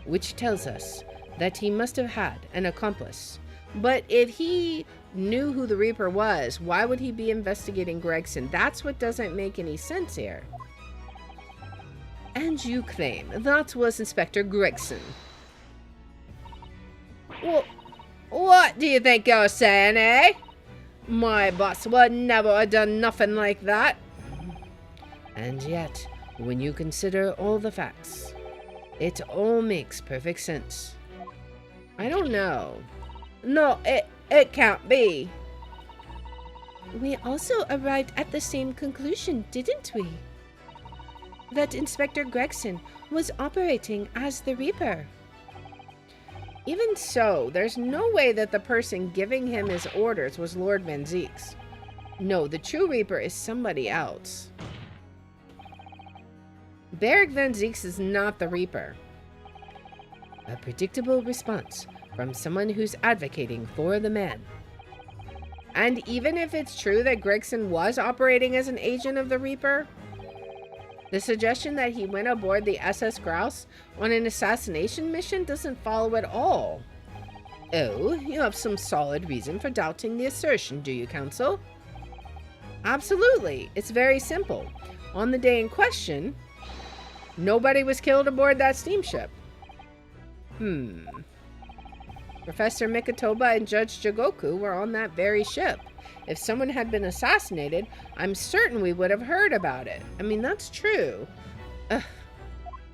which tells us that he must have had an accomplice. But if he knew who the Reaper was, why would he be investigating Gregson? That's what doesn't make any sense here. And you claim that was Inspector Gregson. Well, what do you think you're saying, eh? My boss would never have done nothing like that. And yet, when you consider all the facts, it all makes perfect sense. I don't know. No, it can't be. We also arrived at the same conclusion, didn't we? That Inspector Gregson was operating as the Reaper. Even so, there's no way that the person giving him his orders was Lord Van Zieks. No, the true Reaper is somebody else. Beric Van Zieks is not the Reaper. A predictable response from someone who's advocating for the man. And even if it's true that Gregson was operating as an agent of the Reaper, the suggestion that he went aboard the SS Grouse on an assassination mission doesn't follow at all. Oh, you have some solid reason for doubting the assertion, do you, counsel? Absolutely. It's very simple. On the day in question, nobody was killed aboard that steamship. Professor Mikotoba and Judge Jigoku were on that very ship. If someone had been assassinated, I'm certain we would have heard about it. I mean, that's true. Ugh.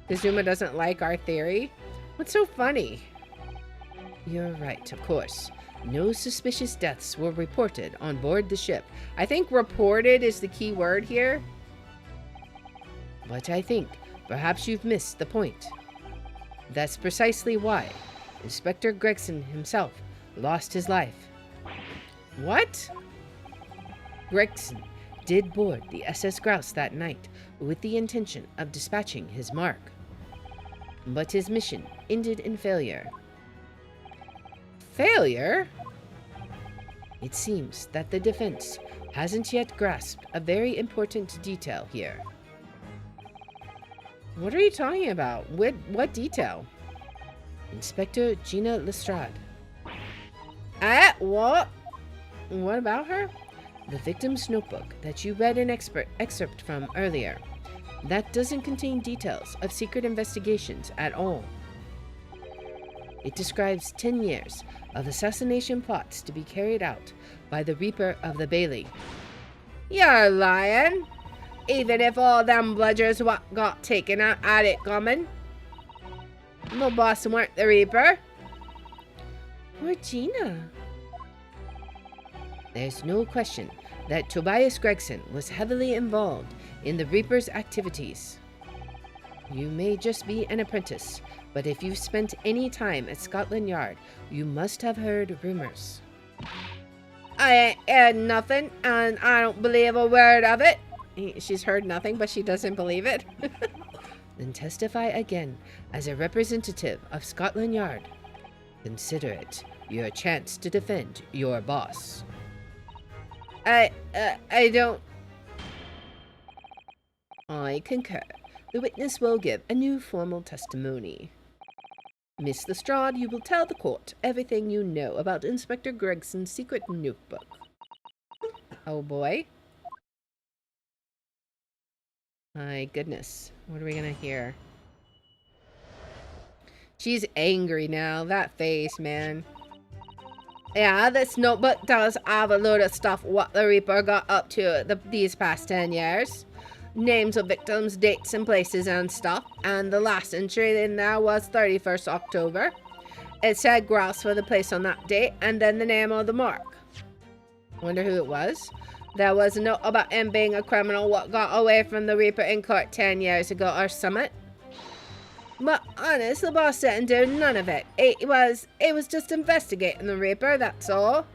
Kazuma doesn't like our theory. What's so funny? You're right, of course. No suspicious deaths were reported on board the ship. I think reported is the key word here. But I think perhaps you've missed the point. That's precisely why Inspector Gregson himself lost his life. What? Gregson did board the SS Grouse that night with the intention of dispatching his mark. But his mission ended in failure. Failure? It seems that the defense hasn't yet grasped a very important detail here. What are you talking about? What detail? Inspector Gina Lestrade. What? What about her? The victim's notebook that you read an excerpt from earlier. That doesn't contain details of secret investigations at all. It describes 10 years of assassination plots to be carried out by the Reaper of the Bailey. You're lying. Even if all them bludgers what got taken out at it coming. My boss weren't the Reaper. Regina. There's no question that Tobias Gregson was heavily involved in the Reaper's activities. You may just be an apprentice, but if you've spent any time at Scotland Yard, you must have heard rumors. I ain't heard nothing, and I don't believe a word of it. She's heard nothing, but she doesn't believe it. Then testify again as a representative of Scotland Yard. Consider it your chance to defend your boss. I don't... I concur. The witness will give a new formal testimony. Miss Lestrade, you will tell the court everything you know about Inspector Gregson's secret notebook. Oh boy. My goodness. What are we gonna hear? She's angry now. That face, man. Yeah, this notebook does have a load of stuff what the Reaper got up to these past 10 years. Names of victims, dates and places and stuff. And the last entry in there was 31st October. It said grouse for the place on that date and then the name of the mark. Wonder who it was. There was a note about him being a criminal what got away from the Reaper in court 10 years ago or something. But honest, the boss didn't do none of it. It was just investigating the Reaper, that's all.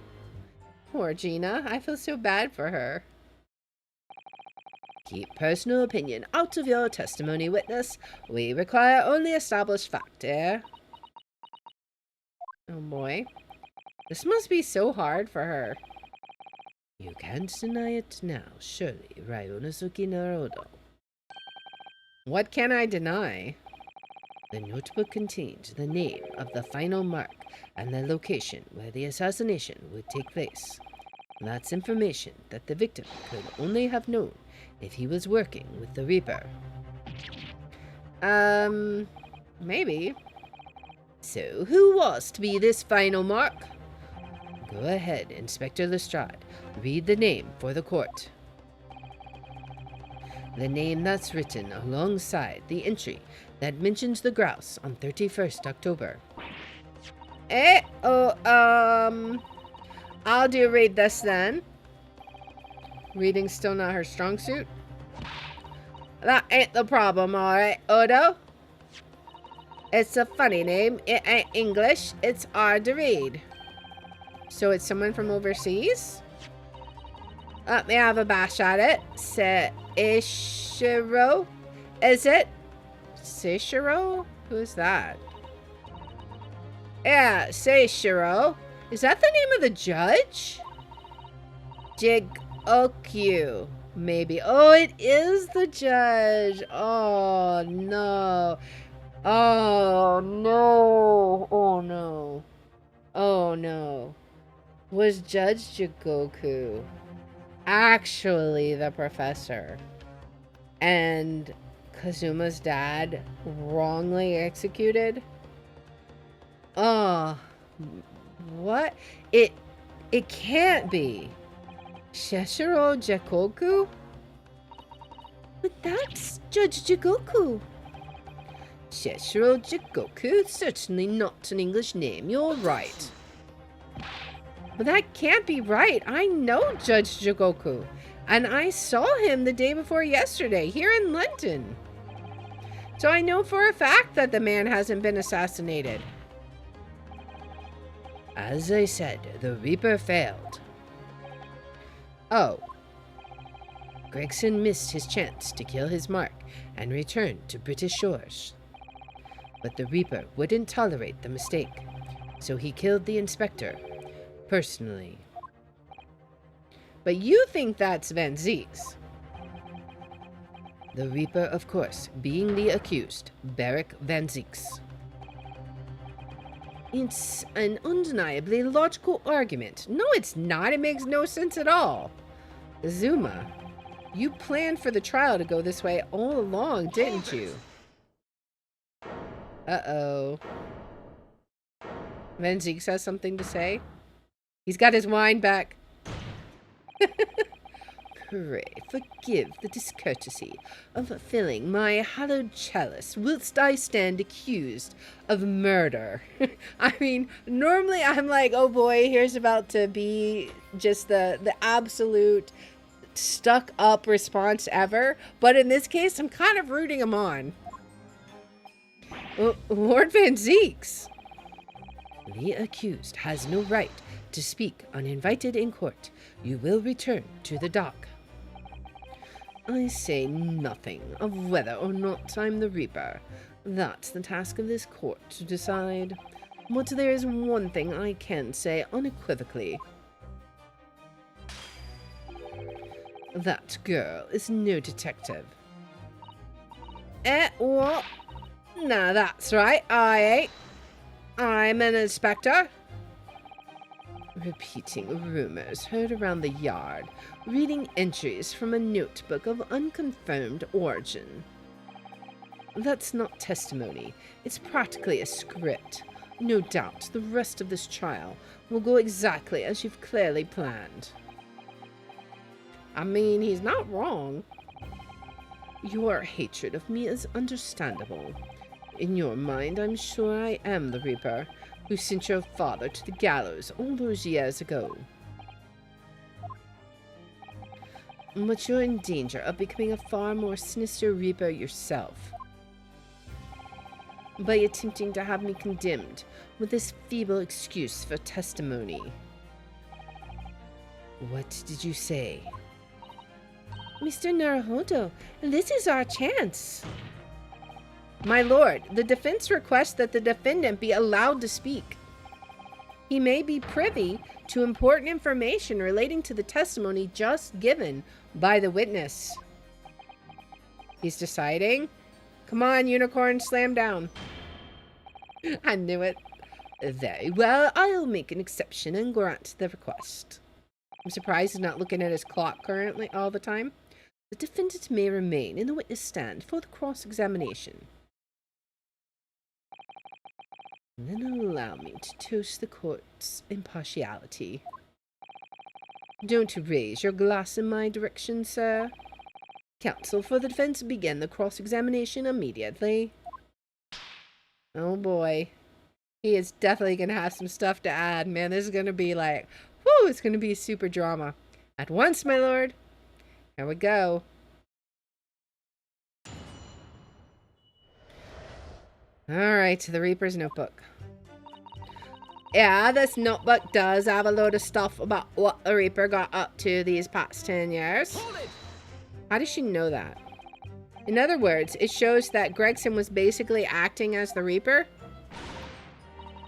Poor Gina. I feel so bad for her. Keep personal opinion out of your testimony, witness. We require only established fact here. Oh boy. This must be so hard for her. You can't deny it now, surely, Ryonosuke Naruto. What can I deny? The notebook contained the name of the final mark and the location where the assassination would take place. That's information that the victim could only have known if he was working with the Reaper. Maybe. So, who was to be this final mark? Go ahead, Inspector Lestrade. Read the name for the court. The name that's written alongside the entry that mentions the grouse on 31st October. I'll do read this then. Reading's still not her strong suit. That ain't the problem, alright, Odo? It's a funny name. It ain't English. It's hard to read. So it's someone from overseas? Let me have a bash at it. Seishiro? Is it? Seishiro? Who's that? Yeah, Seishiro. Is that the name of the judge? Jigokyu. Maybe. Oh, it is the judge. Oh, no. Oh, no. Oh, no. Oh, no. Was Judge Jigoku actually the professor? And Kazuma's dad wrongly executed? Oh, what? It can't be. Sheshiro Jikoku? But that's Judge Jigoku. Sheshiro Jikoku? Certainly not an English name. You're right. But that can't be right. I know Judge Jigoku. And I saw him the day before yesterday here in London. So I know for a fact that the man hasn't been assassinated. As I said, the Reaper failed. Oh. Gregson missed his chance to kill his mark and return to British shores. But the Reaper wouldn't tolerate the mistake, so he killed the inspector, personally. But you think that's Van Zieks? The Reaper, of course, being the accused, Beric Van Zieks. It's an undeniably logical argument. No, it's not. It makes no sense at all. Zuma, you planned for the trial to go this way all along, didn't you? Uh-oh. Van Zieks has something to say. He's got his wine back. pray forgive the discourtesy of filling my hallowed chalice whilst I stand accused of murder. I mean, normally I'm like, oh boy, here's about to be just the absolute stuck up response ever. But in this case, I'm kind of rooting him on. Lord Van Zeeks. The accused has no right to speak uninvited in court. You will return to the dock. I say nothing of whether or not I'm the Reaper. That's the task of this court to decide. But there is one thing I can say unequivocally. That girl is no detective. What? Nah, that's right, I ain't. I'm an inspector. Repeating rumors heard around the yard, reading entries from a notebook of unconfirmed origin. That's not testimony. It's practically a script. No doubt the rest of this trial will go exactly as you've clearly planned. I mean, he's not wrong. Your hatred of me is understandable. In your mind, I'm sure I am the Reaper who sent your father to the gallows all those years ago. But you're in danger of becoming a far more sinister Reaper yourself by attempting to have me condemned with this feeble excuse for testimony. What did you say? Mr. Naruhodo, this is our chance. My lord, the defense requests that the defendant be allowed to speak. He may be privy to important information relating to the testimony just given by the witness. He's deciding. Come on, unicorn, slam down. I knew it. Very well, I'll make an exception and grant the request. I'm surprised he's not looking at his clock currently all the time. The defendant may remain in the witness stand for the cross-examination. Then allow me to toast the court's impartiality. Don't raise your glass in my direction, sir. Counsel for the defense begin the cross-examination immediately. Oh boy. He is definitely going to have some stuff to add. Man, this is going to be like, whoo, it's going to be super drama. At once, my lord. Here we go. Alright, the Reaper's notebook. Yeah, this notebook does have a load of stuff about what the Reaper got up to these past 10 years. How does she know that? In other words, it shows that Gregson was basically acting as the Reaper.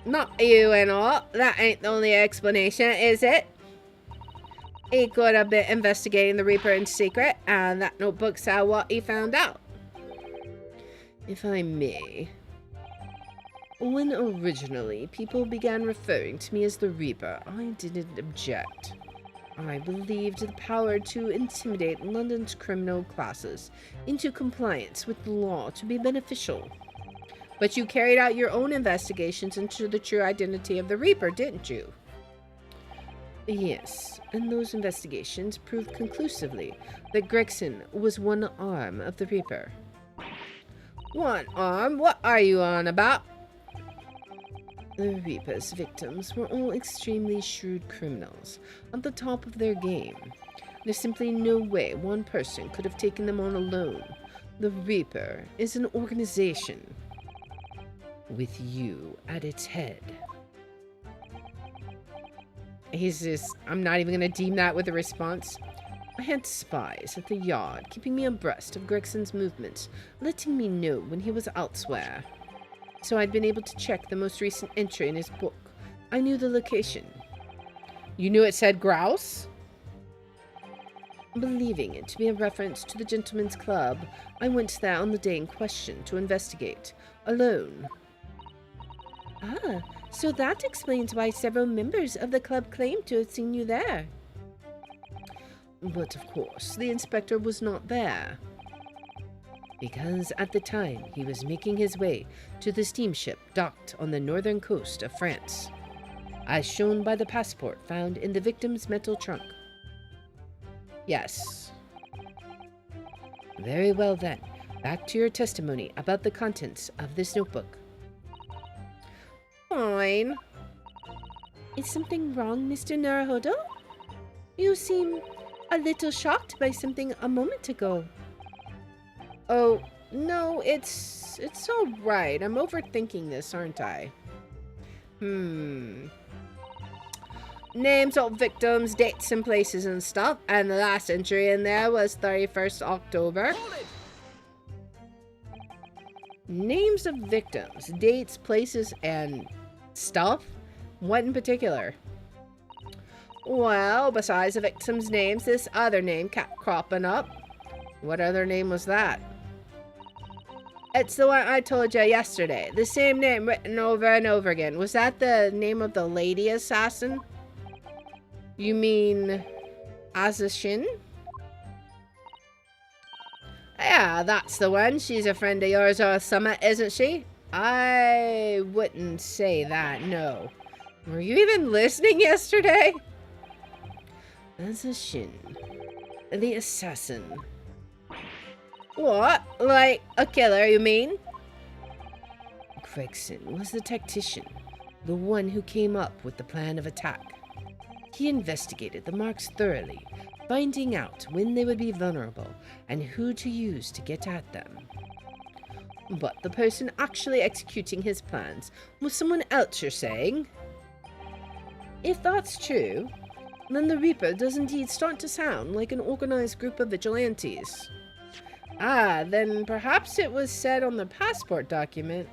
Not you and all. That ain't the only explanation, is it? He could have been investigating the Reaper in secret, and that notebook's how what he found out. If I may. When originally people began referring to me as the Reaper, I didn't object. I believed the power to intimidate London's criminal classes into compliance with the law to be beneficial. But you carried out your own investigations into the true identity of the Reaper, didn't you? Yes, and those investigations proved conclusively that Gregson was one arm of the Reaper. One arm? What are you on about? The Reaper's victims were all extremely shrewd criminals, at the top of their game. There's simply no way one person could have taken them on alone. The Reaper is an organization, with you at its head. I'm not even going to deem that with a response. I had spies at the yard, keeping me abreast of Gregson's movements, letting me know when he was elsewhere. So I'd been able to check the most recent entry in his book. I knew the location. You knew it said grouse? Believing it to be a reference to the gentleman's club, I went there on the day in question to investigate, alone. Ah, so that explains why several members of the club claimed to have seen you there. But of course, the inspector was not there. Because at the time, he was making his way to the steamship docked on the northern coast of France, as shown by the passport found in the victim's metal trunk. Yes. Very well then. Back to your testimony about the contents of this notebook. Fine. Is something wrong, Mr. Naruhodo? You seem a little shocked by something a moment ago. Oh, no, it's all right. I'm overthinking this, aren't I? Names of victims, dates and places and stuff, and the last entry in there was 31st October. Names of victims, dates, places, and stuff? What in particular? Well, besides the victims' names, this other name kept cropping up. What other name was that? It's the one I told you yesterday. The same name written over and over again. Was that the name of the lady assassin? You mean Azashin? Yeah, that's the one. She's a friend of yours or something, isn't she? I wouldn't say that, no. Were you even listening yesterday? Azashin. The assassin. What? Like a killer, you mean? Gregson was the tactician, the one who came up with the plan of attack. He investigated the marks thoroughly, finding out when they would be vulnerable and who to use to get at them. But the person actually executing his plans was someone else, you're saying? If that's true, then the Reaper does indeed start to sound like an organized group of vigilantes. Ah, then perhaps it was said on the passport document,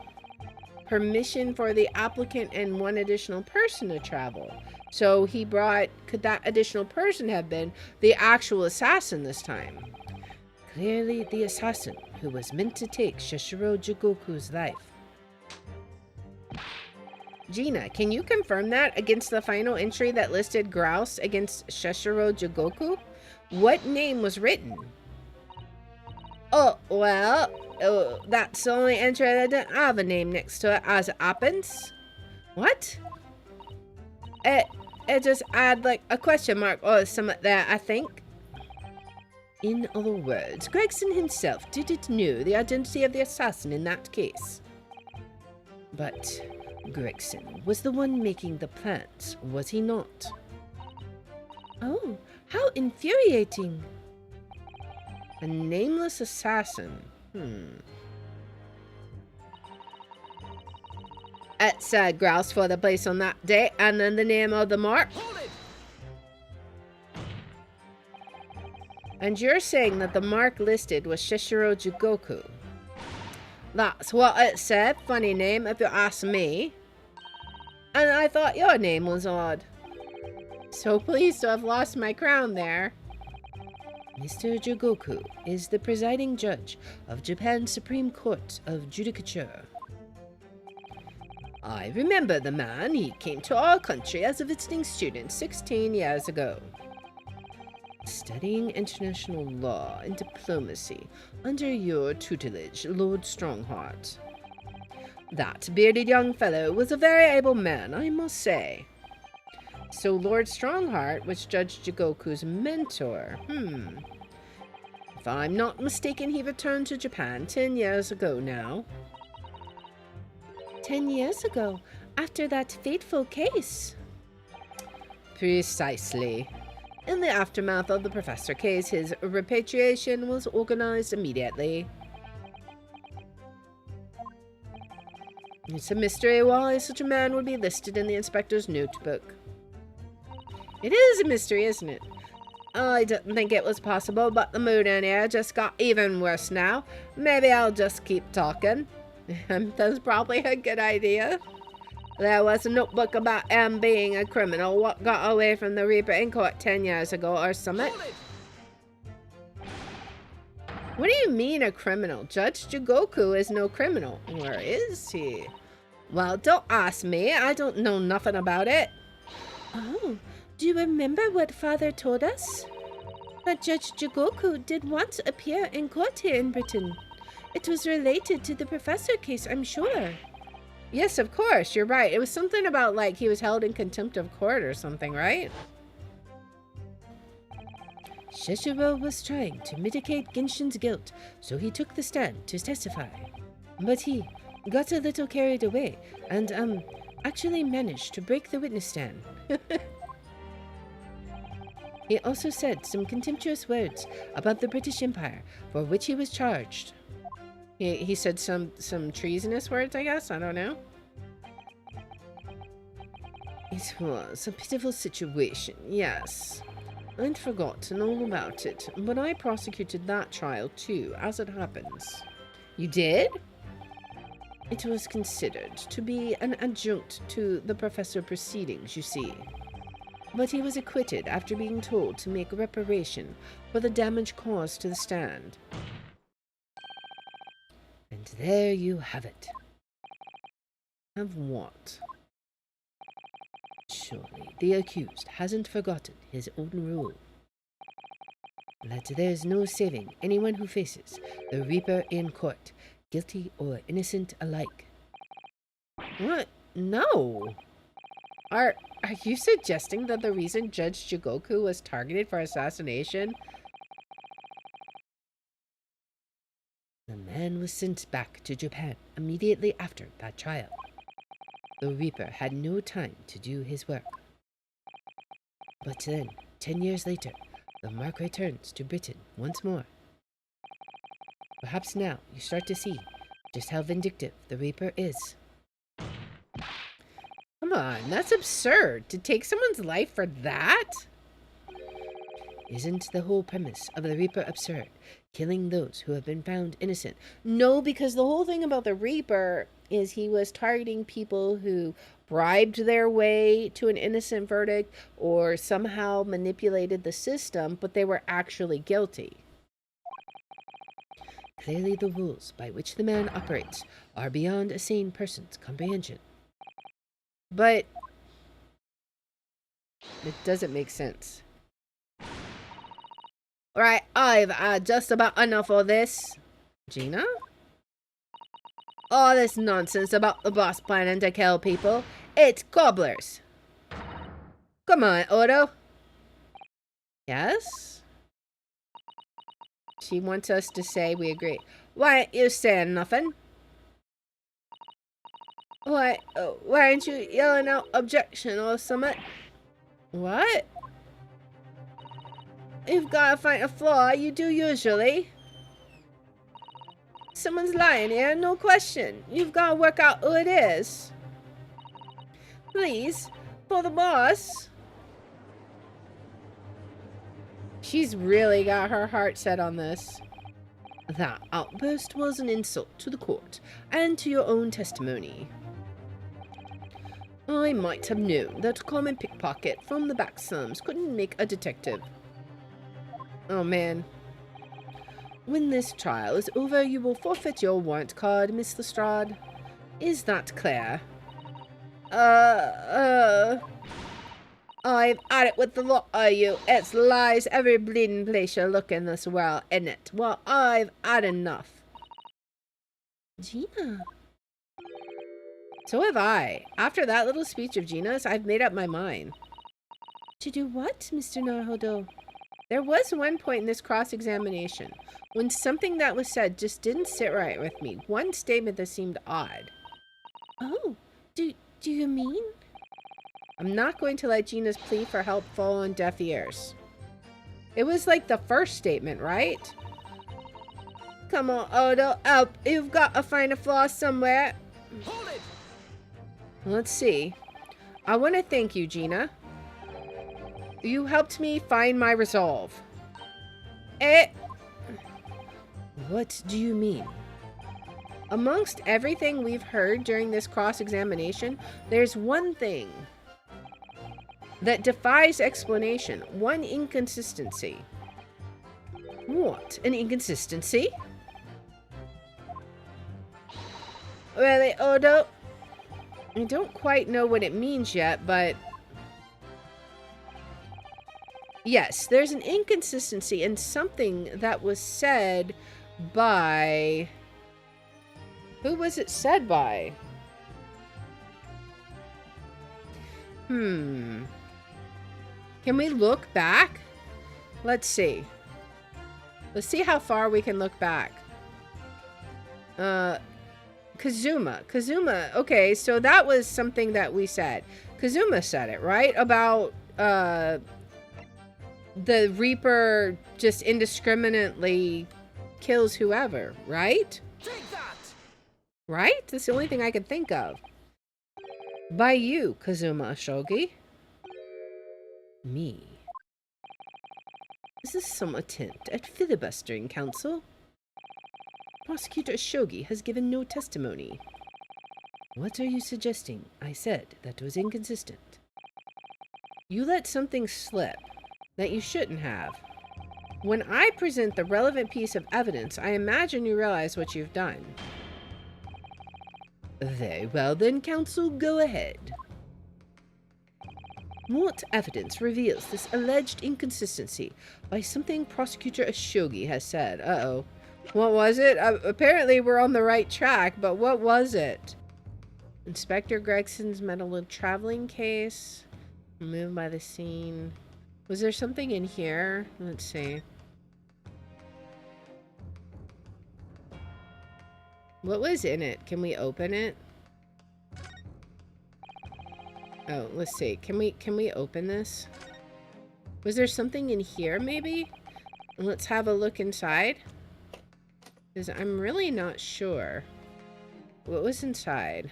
permission for the applicant and one additional person to travel. So could that additional person have been the actual assassin this time? Clearly the assassin who was meant to take Shishiro Jigoku's life. Gina, can you confirm that against the final entry that listed Grouse against Shishiro Jigoku? What name was written? Oh, well, that's the only entry that didn't have a name next to it as it happens. What? It just add like a question mark or something there, I think. In other words, Gregson himself didn't know the identity of the assassin in that case. But Gregson was the one making the plans, was he not? Oh, how infuriating. A nameless assassin. It said Grouse for the place on that day, and then the name of the mark. And you're saying that the mark listed was Shishiro Jigoku. That's what it said. Funny name, if you ask me. And I thought your name was odd. So pleased to have lost my crown there. Mr. Jigoku is the presiding judge of Japan's Supreme Court of Judicature. I remember the man. He came to our country as a visiting student 16 years ago. Studying international law and diplomacy under your tutelage, Lord Strongheart. That bearded young fellow was a very able man, I must say. So Lord Strongheart was Judge Jigoku's mentor. If I'm not mistaken, he returned to Japan 10 years ago now. 10 years ago, after that fateful case. Precisely. In the aftermath of the Professor case, his repatriation was organized immediately. It's a mystery why such a man would be listed in the inspector's notebook. It is a mystery, isn't it? I didn't think it was possible, but the mood in here just got even worse now. Maybe I'll just keep talking. That's probably a good idea. There was a notebook about him being a criminal what got away from the Reaper in court 10 years ago or something. What do you mean a criminal? Judge Jigoku is no criminal. Where is he? Well, don't ask me. I don't know nothing about it. Oh, do you remember what Father told us? That Judge Jigoku did once appear in court here in Britain. It was related to the Professor case, I'm sure. Yes, of course, you're right. It was something about, like, he was held in contempt of court or something, right? Shishiro was trying to mitigate Genshin's guilt, so he took the stand to testify. But he got a little carried away and, actually managed to break the witness stand. He also said some contemptuous words about the British Empire, for which he was charged. He said some treasonous words, I guess? I don't know. It was a pitiful situation, yes. I'd forgotten all about it, but I prosecuted that trial too, as it happens. You did? It was considered to be an adjunct to the professor proceedings, you see. But he was acquitted after being told to make reparation for the damage caused to the stand. And there you have it. Have what? Surely the accused hasn't forgotten his own rule. That there's no saving anyone who faces the Reaper in court, guilty or innocent alike. What? No! Are you suggesting that the reason Judge Jigoku was targeted for assassination? The man was sent back to Japan immediately after that trial. The Reaper had no time to do his work. But then, 10 years later, the mark returns to Britain once more. Perhaps now you start to see just how vindictive the Reaper is. Come on, that's absurd. To take someone's life for that? Isn't the whole premise of the Reaper absurd? Killing those who have been found innocent. No, because the whole thing about the Reaper is he was targeting people who bribed their way to an innocent verdict or somehow manipulated the system, but they were actually guilty. Clearly the rules by which the man operates are beyond a sane person's comprehension. But it doesn't make sense. Alright, I've had just about enough of this. Gina? All this nonsense about the boss planning to kill people. It's cobblers. Come on, Odo. Yes? She wants us to say we agree. Why aren't you saying nothing? Why aren't you yelling out objection or something? What? You've got to find a flaw, you do usually. Someone's lying here, no question. You've got to work out who it is. Please, for the boss. She's really got her heart set on this. That outburst was an insult to the court and to your own testimony. I might have known that a common pickpocket from the back slums couldn't make a detective. Oh man. When this trial is over, you will forfeit your warrant card, Miss Lestrade. Is that clear? I've had it with the lot of you. It's lies every bleeding place you look in this world, isn't it? Well, I've had enough. Gina. So have I. After that little speech of Gina's, I've made up my mind. To do what, Mr. Naruhodo? There was one point in this cross-examination when something that was said just didn't sit right with me. One statement that seemed odd. Oh, do you mean? I'm not going to let Gina's plea for help fall on deaf ears. It was like the first statement, right? Come on, Odo, help. You've got to find a flaw somewhere. Hold it. Let's see. I want to thank you, Gina. You helped me find my resolve. What do you mean? Amongst everything we've heard during this cross-examination, there's one thing that defies explanation. One inconsistency. What? An inconsistency? Really, Odo? I don't quite know what it means yet, but... yes, there's an inconsistency in something that was said by... who was it said by? Can we look back? Let's see. Let's see how far we can look back. Kazuma. Kazuma. Okay, so that was something that we said. Kazuma said it, right? About the Reaper just indiscriminately kills whoever, right? Take that! Right? That's the only thing I could think of. By you, Kazuma Shogi. Me. Is this some attempt at filibustering, counsel? Prosecutor Shogi has given no testimony. What are you suggesting? I said that was inconsistent. You let something slip that you shouldn't have. When I present the relevant piece of evidence, I imagine you realize what you've done. Very well then, counsel, go ahead. What evidence reveals this alleged inconsistency by something Prosecutor Ashogi has said? Uh-oh. What was it? Apparently we're on the right track, but what was it? Inspector Gregson's metal traveling case. Moved by the scene. Was there something in here? Let's see. What was in it? Can we open it? Oh, let's see. Can we open this? Was there something in here maybe? Let's have a look inside. Because I'm really not sure. What was inside?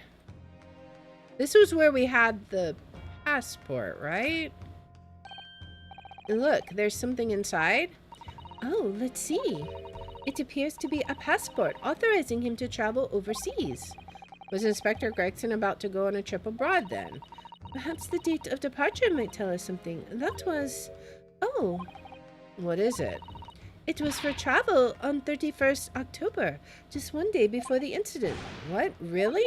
This was where we had the passport, right? Look, there's something inside. Oh, let's see. It appears to be a passport authorizing him to travel overseas. Was Inspector Gregson about to go on a trip abroad then? Perhaps the date of departure might tell us something. That was... Oh. What is it? It was for travel on 31st October, just one day before the incident. What? Really?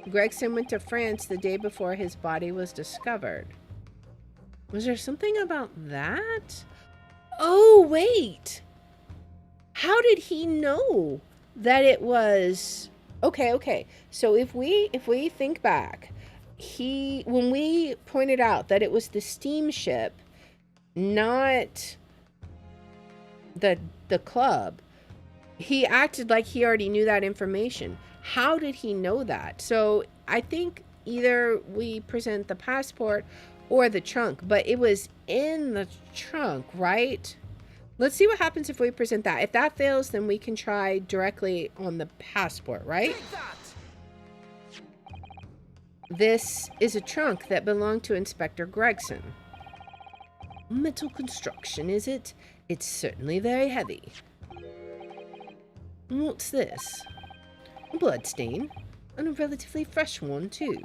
Gregson went to France the day before his body was discovered. Was there something about that? Oh, wait. How did he know that it was... Okay. So if we think back, when we pointed out that it was the steamship, not the club, he acted like he already knew that information. How did he know that? So I think either we present the passport or the trunk, but it was in the trunk, right? Let's see what happens if we present that. If that fails, then we can try directly on the passport, right? This is a trunk that belonged to Inspector Gregson. Metal construction, is it? It's certainly very heavy. What's this? A bloodstain, and a relatively fresh one, too.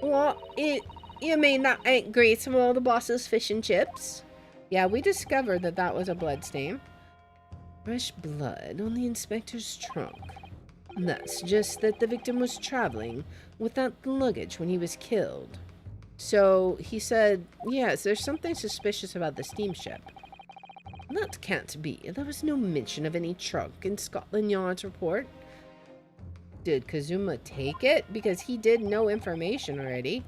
What? You mean that ain't grease from all the boss's fish and chips? Yeah, we discovered that was a bloodstain. Fresh blood on the inspector's trunk. That suggests that the victim was traveling without luggage when he was killed. So he said, yes, there's something suspicious about the steamship. That can't be. There was no mention of any trunk in Scotland Yard's report. Did Kazuma take it? Because he did know information already.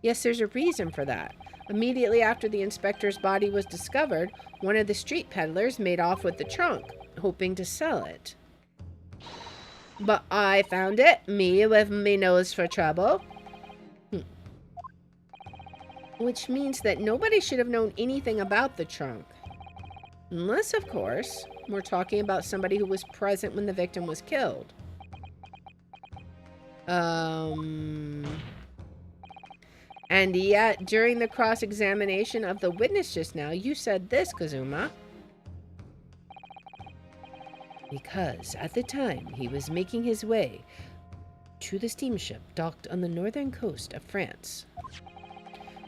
Yes, there's a reason for that. Immediately after the inspector's body was discovered, one of the street peddlers made off with the trunk, hoping to sell it. But I found it, me with me nose for trouble. Which means that nobody should have known anything about the trunk. Unless, of course, we're talking about somebody who was present when the victim was killed. And yet, during the cross-examination of the witness just now, you said this, Kazuma. Because at the time he was making his way to the steamship docked on the northern coast of France,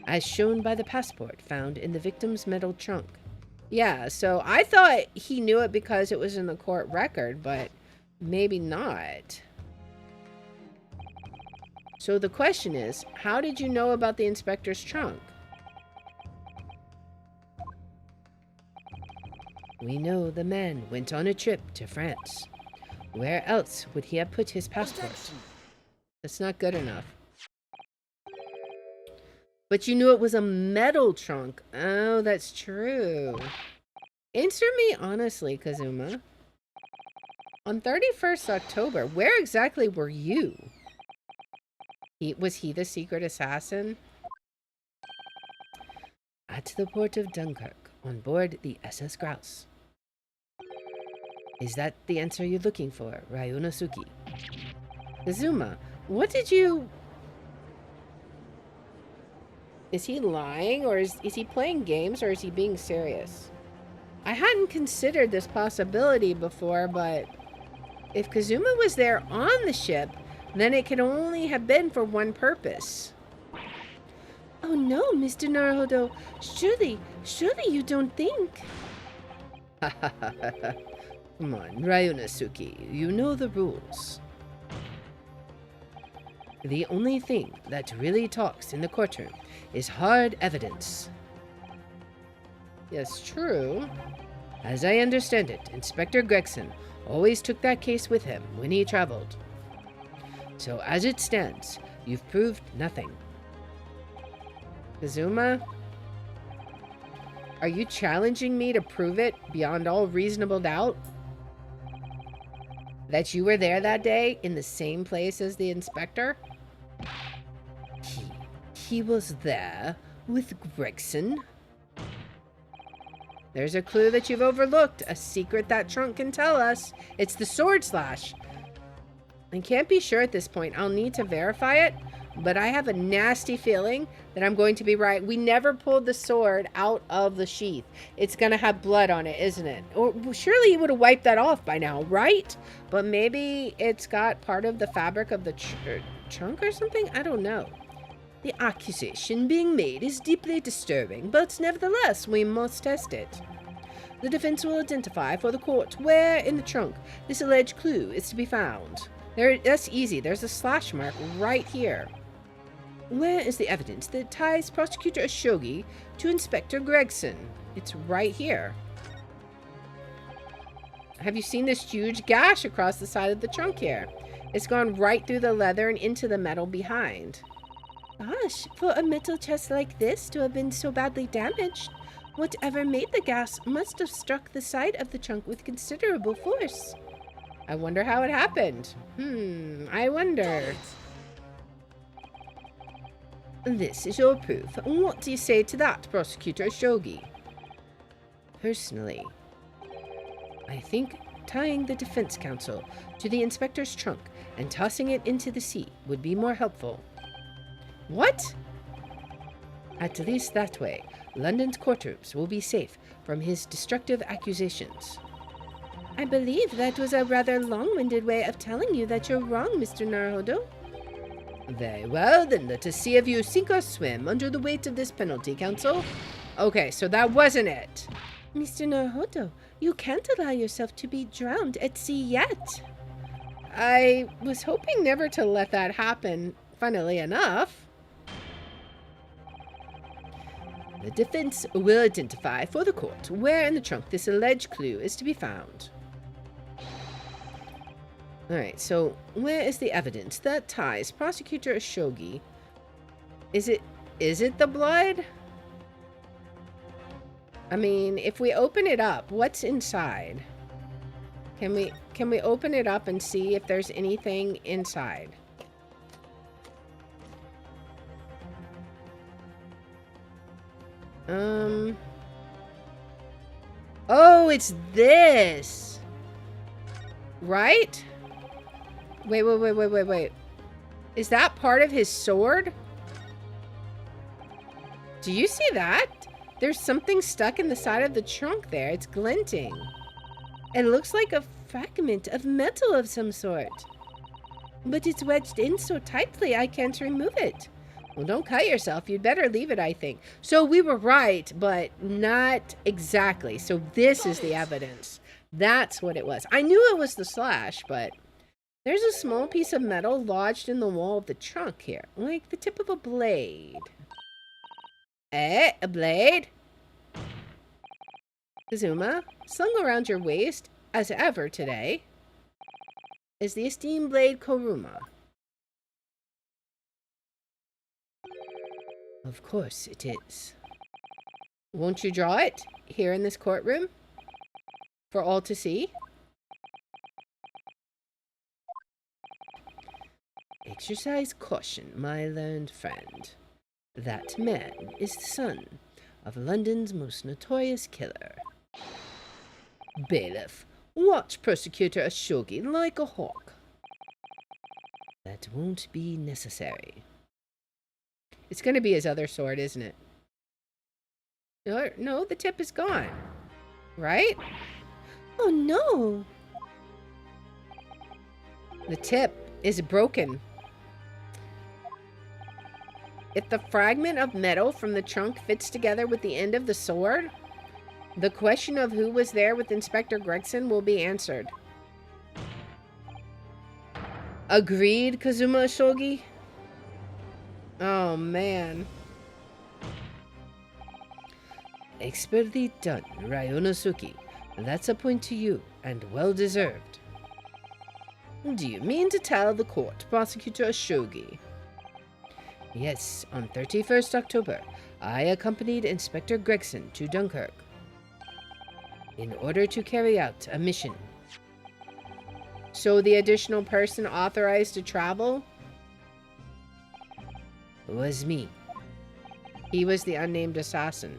as shown by the passport found in the victim's metal trunk. Yeah, so I thought he knew it because it was in the court record, but maybe not. So the question is, how did you know about the inspector's trunk? We know the man went on a trip to France. Where else would he have put his passport? That's not good enough. But you knew it was a metal trunk. Oh, that's true. Answer me honestly, Kazuma. On 31st October, where exactly were you? Was he the secret assassin? At the port of Dunkirk, on board the SS Grouse. Is that the answer you're looking for, Ryunosuke? Kazuma, what did you... Is he lying, or is he playing games, or is he being serious? I hadn't considered this possibility before, but if Kazuma was there on the ship, then it could only have been for one purpose. Oh no, Mr. Naruhodo. Surely you don't think... Come on, Ryunosuke, you know the rules. The only thing that really talks in the courtroom is hard evidence. Yes, true. As I understand it, Inspector Gregson always took that case with him when he traveled. So as it stands, you've proved nothing. Kazuma, are you challenging me to prove it beyond all reasonable doubt? That you were there that day in the same place as the inspector? He was there with Gregson. There's a clue that you've overlooked, a secret that trunk can tell us. It's the sword slash. I can't be sure at this point. I'll need to verify it, but I have a nasty feeling that I'm going to be right. We never pulled the sword out of the sheath. It's going to have blood on it, isn't it? Or surely you would have wiped that off by now, right? But maybe it's got part of the fabric of the trunk or something? I don't know. The accusation being made is deeply disturbing, but nevertheless, we must test it. The defense will identify for the court where in the trunk this alleged clue is to be found. That's easy. There's a slash mark right here. Where is the evidence that ties Prosecutor Ashogi to Inspector Gregson? It's right here. Have you seen this huge gash across the side of the trunk here? It's gone right through the leather and into the metal behind. Gosh, for a metal chest like this to have been so badly damaged, whatever made the gas must have struck the side of the trunk with considerable force. I wonder how it happened. I wonder. This is your proof. What do you say to that, Prosecutor Shogi? Personally, I think tying the defense counsel to the inspector's trunk and tossing it into the sea would be more helpful. What? At least that way, London's courtrooms will be safe from his destructive accusations. I believe that was a rather long-winded way of telling you that you're wrong, Mr. Naruhodo. Very well, then let us see if you sink or swim under the weight of this penalty, counsel. Okay, so that wasn't it. Mr. Naruhodo, you can't allow yourself to be drowned at sea yet. I was hoping never to let that happen, funnily enough. The defense will identify for the court where in the trunk this alleged clue is to be found. Alright, so where is the evidence that ties Prosecutor Ashogi? Is it the blood? I mean, if we open it up, what's inside? Can we open it up and see if there's anything inside? Oh, it's this. Right? Wait. Is that part of his sword? Do you see that? There's something stuck in the side of the trunk there. It's glinting. It looks like a fragment of metal of some sort. But it's wedged in so tightly I can't remove it. Well, don't cut yourself. You'd better leave it, I think. So we were right, but not exactly. So this is the evidence. That's what it was. I knew it was the slash, but there's a small piece of metal lodged in the wall of the trunk here, like the tip of a blade. A blade? Kazuma, slung around your waist, as ever today, is the esteemed blade Kuruma. Of course it is. Won't you draw it here in this courtroom for all to see? Exercise caution, my learned friend. That man is the son of London's most notorious killer. Bailiff, watch Persecutor Ashogi like a hawk. That won't be necessary. It's going to be his other sword, isn't it? No, the tip is gone. Right? Oh no! The tip is broken. If the fragment of metal from the trunk fits together with the end of the sword, the question of who was there with Inspector Gregson will be answered. Agreed, Kazuma Ashogi? Oh, man. Expertly done, Ryonosuke. That's a point to you, and well deserved. Do you mean to tell the court, Prosecutor Ashogi? Yes, on 31st October, I accompanied Inspector Gregson to Dunkirk in order to carry out a mission. So the additional person authorized to travel was me. He was the unnamed assassin.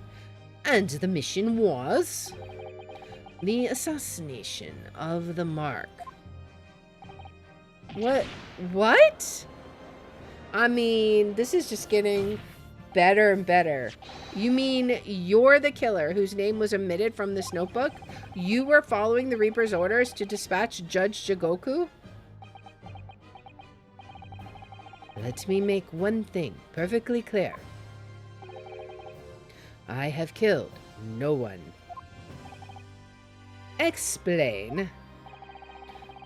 And the mission was the assassination of the Mark. What? I mean, this is just getting better and better. You mean you're the killer whose name was omitted from this notebook? You were following the Reaper's orders to dispatch Judge Jigoku? Let me make one thing perfectly clear. I have killed no one. Explain.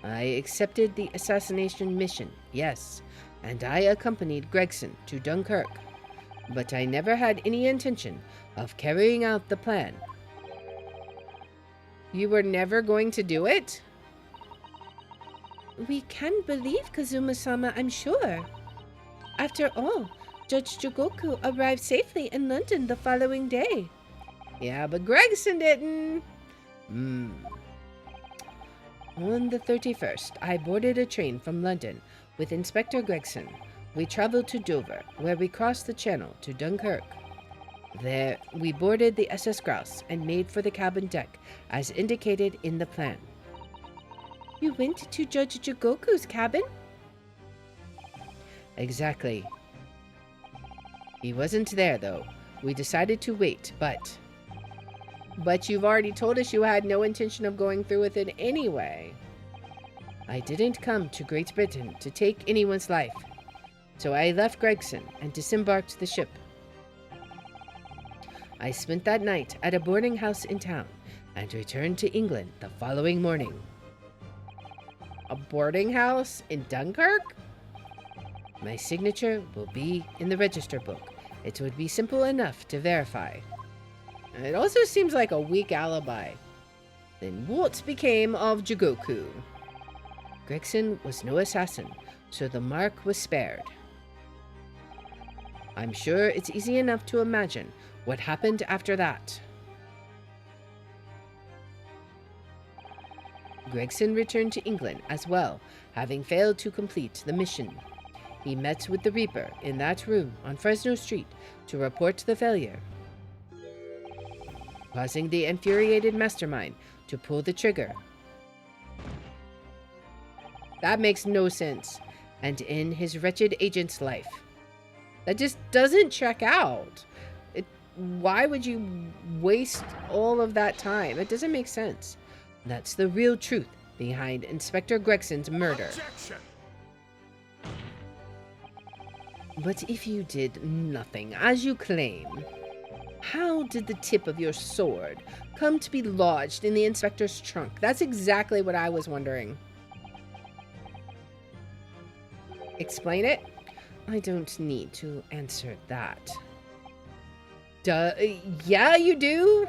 I accepted the assassination mission, yes, and I accompanied Gregson to Dunkirk, but I never had any intention of carrying out the plan. You were never going to do it? We can believe Kazuma-sama, I'm sure. After all, Judge Jigoku arrived safely in London the following day. Yeah, but Gregson didn't. On the 31st, I boarded a train from London with Inspector Gregson. We traveled to Dover, where we crossed the Channel to Dunkirk. There, we boarded the SS Grouse and made for the cabin deck, as indicated in the plan. You went to Judge Jigoku's cabin? Exactly. He wasn't there, though. We decided to wait, but you've already told us you had no intention of going through with it anyway. I didn't come to Great Britain to take anyone's life, so I left Gregson and disembarked the ship. I spent that night at a boarding house in town and returned to England the following morning. A boarding house in Dunkirk? My signature will be in the register book. It would be simple enough to verify. It also seems like a weak alibi. Then what became of Jigoku? Gregson was no assassin, so the Mark was spared. I'm sure it's easy enough to imagine what happened after that. Gregson returned to England as well, having failed to complete the mission. He met with the Reaper in that room on Fresno Street to report the failure, causing the infuriated mastermind to pull the trigger. That makes no sense, and in his wretched agent's life. That just doesn't check out. Why would you waste all of that time? It doesn't make sense. That's the real truth behind Inspector Gregson's murder. Objection. But if you did nothing, as you claim, how did the tip of your sword come to be lodged in the inspector's trunk? That's exactly what I was wondering. Explain it? I don't need to answer that. Yeah, you do?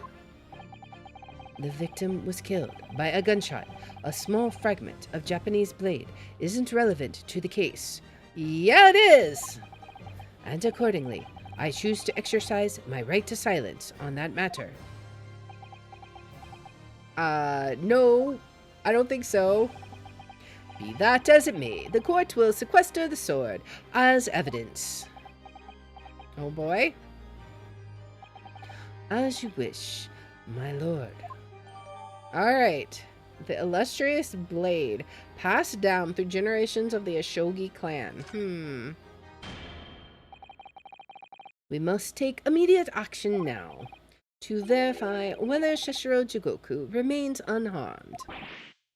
The victim was killed by a gunshot. A small fragment of Japanese blade isn't relevant to the case. Yeah, it is! And accordingly, I choose to exercise my right to silence on that matter. No, I don't think so. Be that as it may, the court will sequester the sword as evidence. Oh boy. As you wish, my lord. Alright. The illustrious blade, passed down through generations of the Ashogi clan. We must take immediate action now to verify whether Shishiro Jigoku remains unharmed.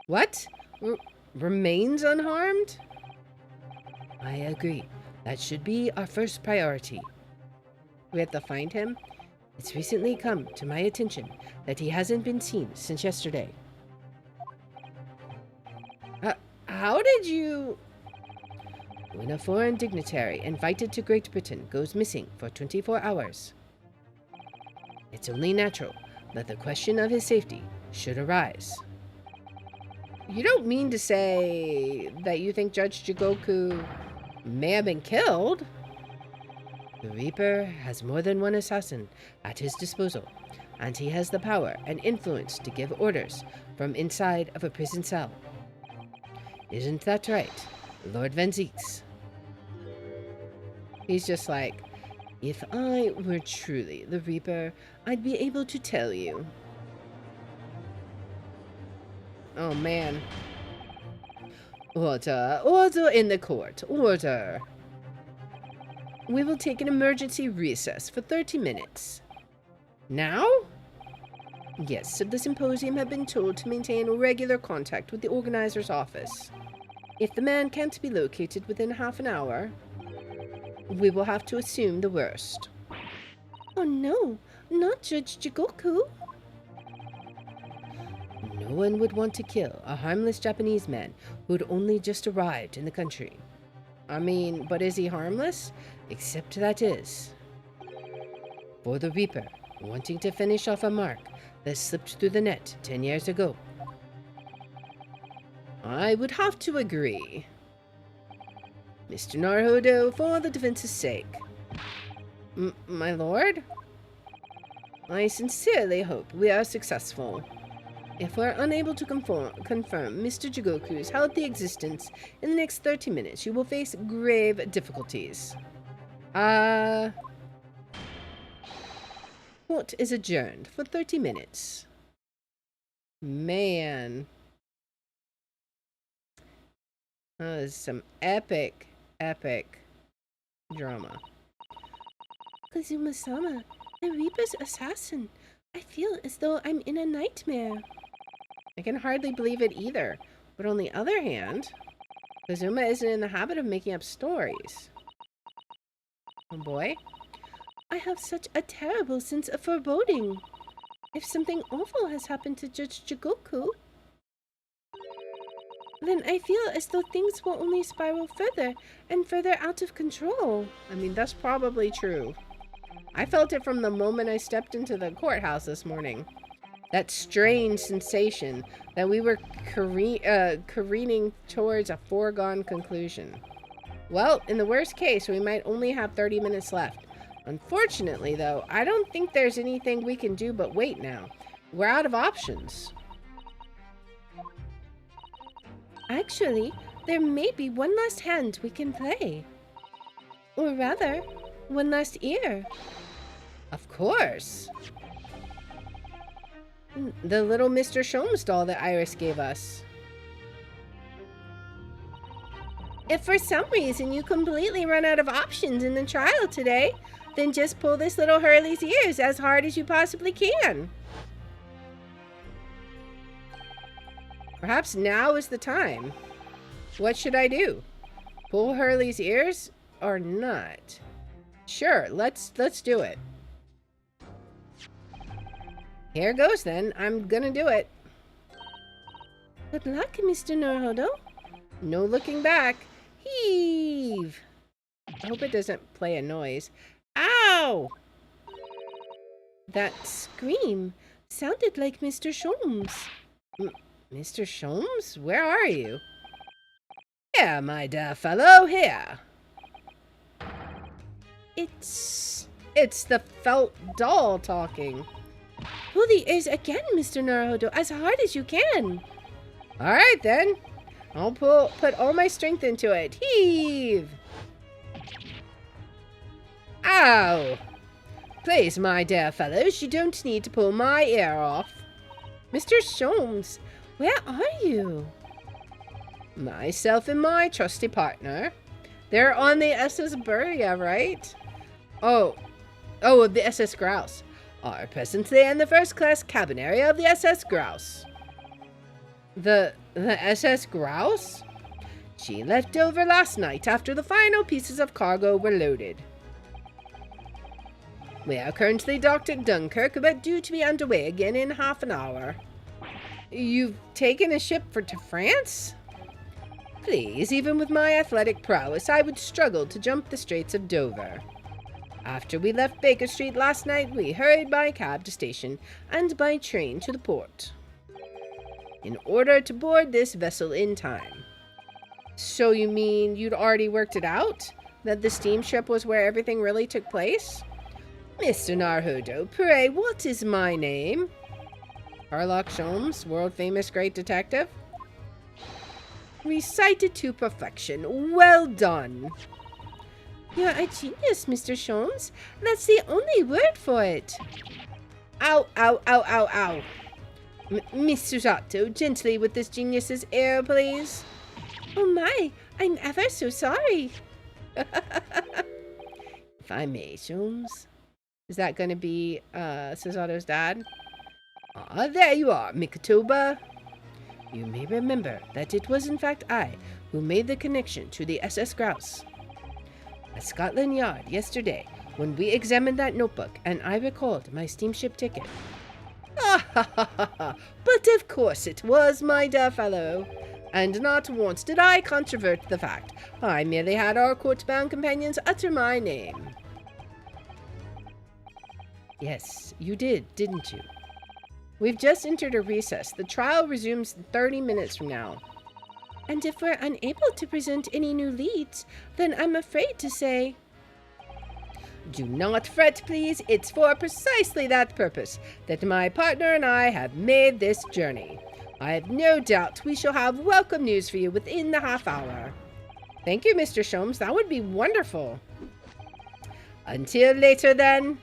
What? Remains unharmed? I agree. That should be our first priority. We have to find him? It's recently come to my attention that he hasn't been seen since yesterday. How did you... When a foreign dignitary invited to Great Britain goes missing for 24 hours, it's only natural that the question of his safety should arise. You don't mean to say that you think Judge Jigoku may have been killed? The Reaper has more than one assassin at his disposal, and he has the power and influence to give orders from inside of a prison cell. Isn't that right, Lord Van Zeeks? He's just like, if I were truly the Reaper, I'd be able to tell you. Oh, man. Order. Order in the court. Order. We will take an emergency recess for 30 minutes. Now? Guests of the symposium have been told to maintain regular contact with the organizer's office. If the man can't be located within half an hour, we will have to assume the worst. Oh no, not Judge Jigoku. No one would want to kill a harmless Japanese man who'd only just arrived in the country. I mean, but is he harmless? Except that is. For the Reaper, wanting to finish off a mark that slipped through the net 10 years ago. I would have to agree. Mr. Naruhodo, for the defense's sake. My lord? I sincerely hope we are successful. If we're unable to confirm Mr. Jigoku's healthy existence in the next 30 minutes, you will face grave difficulties. Court is adjourned for 30 minutes. Man. That is some epic drama. Kazuma-sama, the Reaper's assassin. I feel as though I'm in a nightmare. I can hardly believe it either. But on the other hand, Kazuma isn't in the habit of making up stories. Oh boy. I have such a terrible sense of foreboding. If something awful has happened to Judge Jigoku, then I feel as though things will only spiral further and further out of control. I mean, that's probably true. I felt it from the moment I stepped into the courthouse this morning. That strange sensation that we were careening towards a foregone conclusion. Well, in the worst case, we might only have 30 minutes left. Unfortunately, though, I don't think there's anything we can do but wait now. We're out of options. Actually, there may be one last hand we can play. Or rather, one last ear. Of course. The little Mr. Sholmes doll that Iris gave us. If for some reason you completely run out of options in the trial today, then just pull this little Hurley's ears as hard as you possibly can. Perhaps now is the time. What should I do? Pull Hurley's ears or not? Sure, let's do it. Here goes then. I'm gonna do it. Good luck, Mr. Naruhodo. No looking back. Heave. I hope it doesn't play a noise. Ow! That scream sounded like Mr. Sholmes. Mr. Sholmes? Where are you? Here, my dear fellow, here. It's It's the felt doll talking. Pull the ears again, Mr. Naruhodo, as hard as you can. All right, then. I'll put all my strength into it. Heave! Ow! Please, my dear fellows, you don't need to pull my ear off. Mr. Sholmes, where are you? Myself and my trusty partner. They're on the SS Buria, right? Oh, the SS Grouse. Are presently in the first-class cabin area of the SS Grouse. The SS Grouse? She left over last night after the final pieces of cargo were loaded. We are currently docked at Dunkirk, but due to be underway again in half an hour. You've taken a ship to France? Please, even with my athletic prowess, I would struggle to jump the Straits of Dover. After we left Baker Street last night, we hurried by cab to station and by train to the port, in order to board this vessel in time. So you mean you'd already worked it out? That the steamship was where everything really took place? Mr. Naruhodo, pray, what is my name? Harlock Sholmes, world-famous great detective. Recited to perfection. Well done. You're a genius, Mr. Sholmes. That's the only word for it. Ow, ow, ow, ow, ow. Miss Susato, gently with this genius's air, please. Oh my, I'm ever so sorry. If I may, Sholmes. Is that going to be Susato's dad? Ah, there you are, Mikotoba. You may remember that it was in fact I who made the connection to the SS Grouse. At Scotland Yard yesterday, when we examined that notebook, and I recalled my steamship ticket. Ah ha ha ha ha! But of course it was, my dear fellow. And not once did I controvert the fact. I merely had our court-bound companions utter my name. Yes, you did, didn't you? We've just entered a recess. The trial resumes 30 minutes from now. And if we're unable to present any new leads, then I'm afraid to say... Do not fret, please. It's for precisely that purpose that my partner and I have made this journey. I have no doubt we shall have welcome news for you within the half hour. Thank you, Mr. Sholmes. That would be wonderful. Until later, then.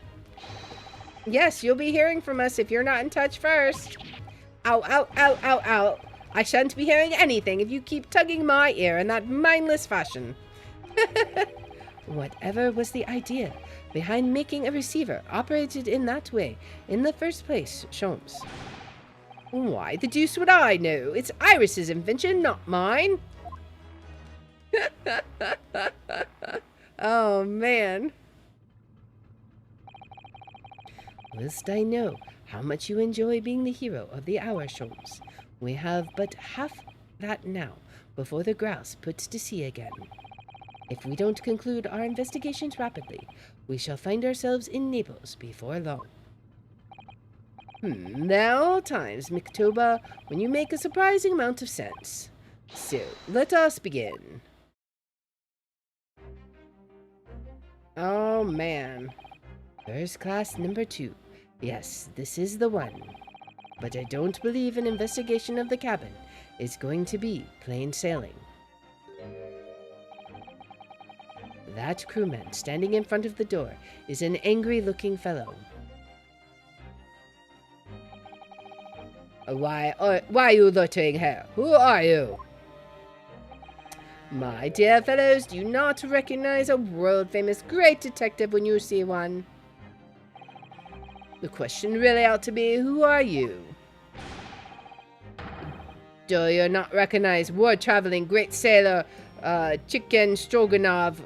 Yes, you'll be hearing from us if you're not in touch first. Ow, ow, ow, ow, ow. I shan't be hearing anything if you keep tugging my ear in that mindless fashion. Whatever was the idea behind making a receiver operated in that way in the first place, Sholmes? Why the deuce would I know? It's Iris's invention, not mine. Oh, man. Whilst I know how much you enjoy being the hero of the hour, Sholmes, we have but half that now before the Grouse puts to sea again. If we don't conclude our investigations rapidly, we shall find ourselves in Naples before long. There are times, Mikotoba, when you make a surprising amount of sense. So, let us begin. Oh, man. First class number 2. Yes, this is the one. But I don't believe an investigation of the cabin is going to be plain sailing. That crewman standing in front of the door is an angry-looking fellow. Why are you loitering here? Who are you? My dear fellows, do you not recognize a world-famous great detective when you see one? The question really ought to be, who are you? Do you not recognize war-traveling great sailor, Chicken Stroganoff?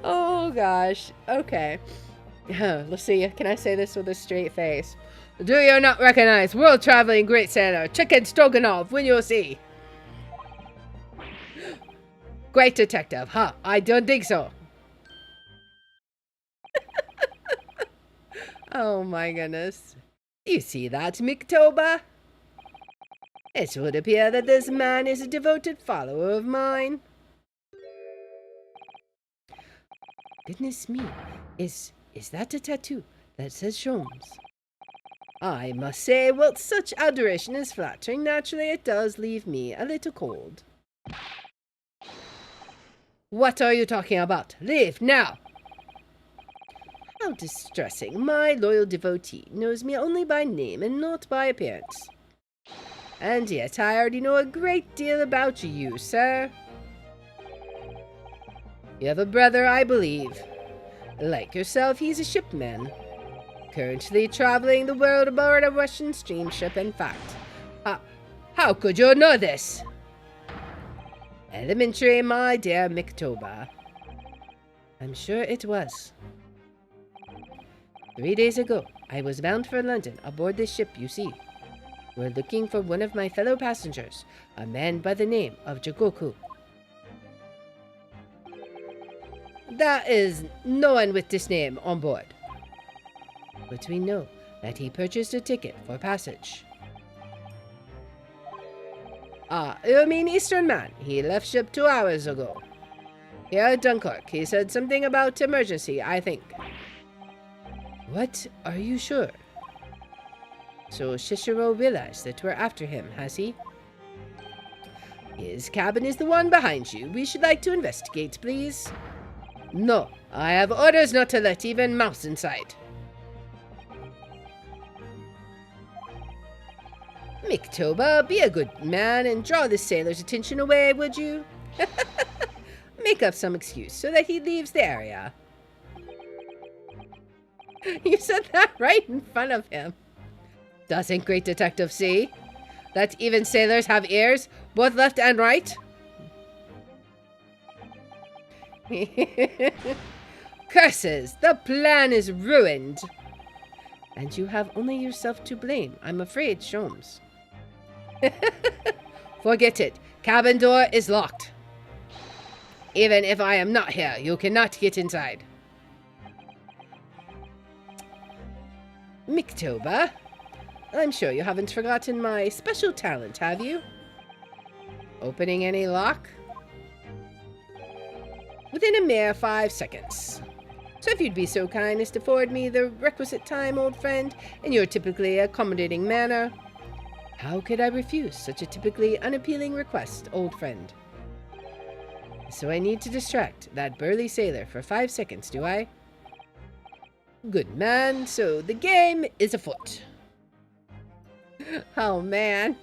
Oh, gosh. Okay. Let's see. Can I say this with a straight face? Do you not recognize world-traveling great sailor, Chicken Stroganoff, when you see? Great detective, huh? I don't think so. Oh my goodness. You see that, Mikotoba? It would appear that this man is a devoted follower of mine. Goodness me, is that a tattoo that says Sholmes? I must say, whilst such adoration is flattering, naturally it does leave me a little cold. What are you talking about? Leave, now! How distressing. My loyal devotee knows me only by name and not by appearance. And yet I already know a great deal about you, sir. You have a brother, I believe. Like yourself, he's a shipman. Currently traveling the world aboard a Russian steamship, in fact. How could you know this? Elementary, my dear Miktoba. I'm sure it was. 3 days ago, I was bound for London aboard this ship you see. We're looking for one of my fellow passengers, a man by the name of Jigoku. There is no one with this name on board. But we know that he purchased a ticket for passage. You mean Eastern man? He left ship 2 hours ago. Here at Dunkirk, he said something about emergency, I think. What? Are you sure? So Shishiro realized that we're after him, has he? His cabin is the one behind you. We should like to investigate, please. No, I have orders not to let even mouse inside. Miktoba, be a good man and draw the sailor's attention away, would you? Make up some excuse so that he leaves the area. You said that right in front of him. Doesn't Great Detective see that even sailors have ears, both left and right? Curses! The plan is ruined! And you have only yourself to blame, I'm afraid, Sholmes. Forget it. Cabin door is locked. Even if I am not here, you cannot get inside. Miktoba, I'm sure you haven't forgotten my special talent, have you? Opening any lock? Within a mere 5 seconds. So if you'd be so kind as to forward me the requisite time, old friend, in your typically accommodating manner. How could I refuse such a typically unappealing request, old friend? So I need to distract that burly sailor for 5 seconds, do I? Good man, so the game is afoot. Oh man.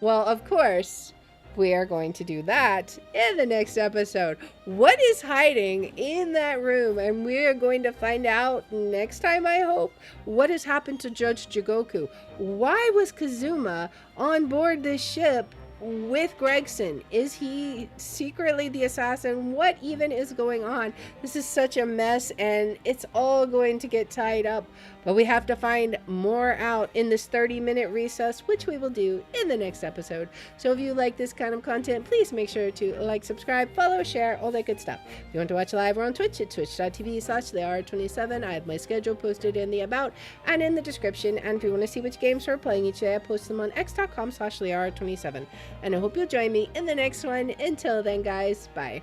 Well, of course, we are going to do that in the next episode. What is hiding in that room? And we are going to find out next time, I hope, what has happened to Judge Jigoku. Why was Kazuma on board this ship with Gregson? Is he secretly the assassin? What even is going on? This is such a mess, and it's all going to get tied up. But we have to find more out in this 30-minute recess, which we will do in the next episode. So if you like this kind of content, please make sure to like, subscribe, follow, share, all that good stuff. If you want to watch live or on Twitch, it's twitch.tv/TheR27. I have my schedule posted in the about and in the description. And if you want to see which games we're playing each day, I post them on x.com/TheR27. And I hope you'll join me in the next one. Until then, guys, bye.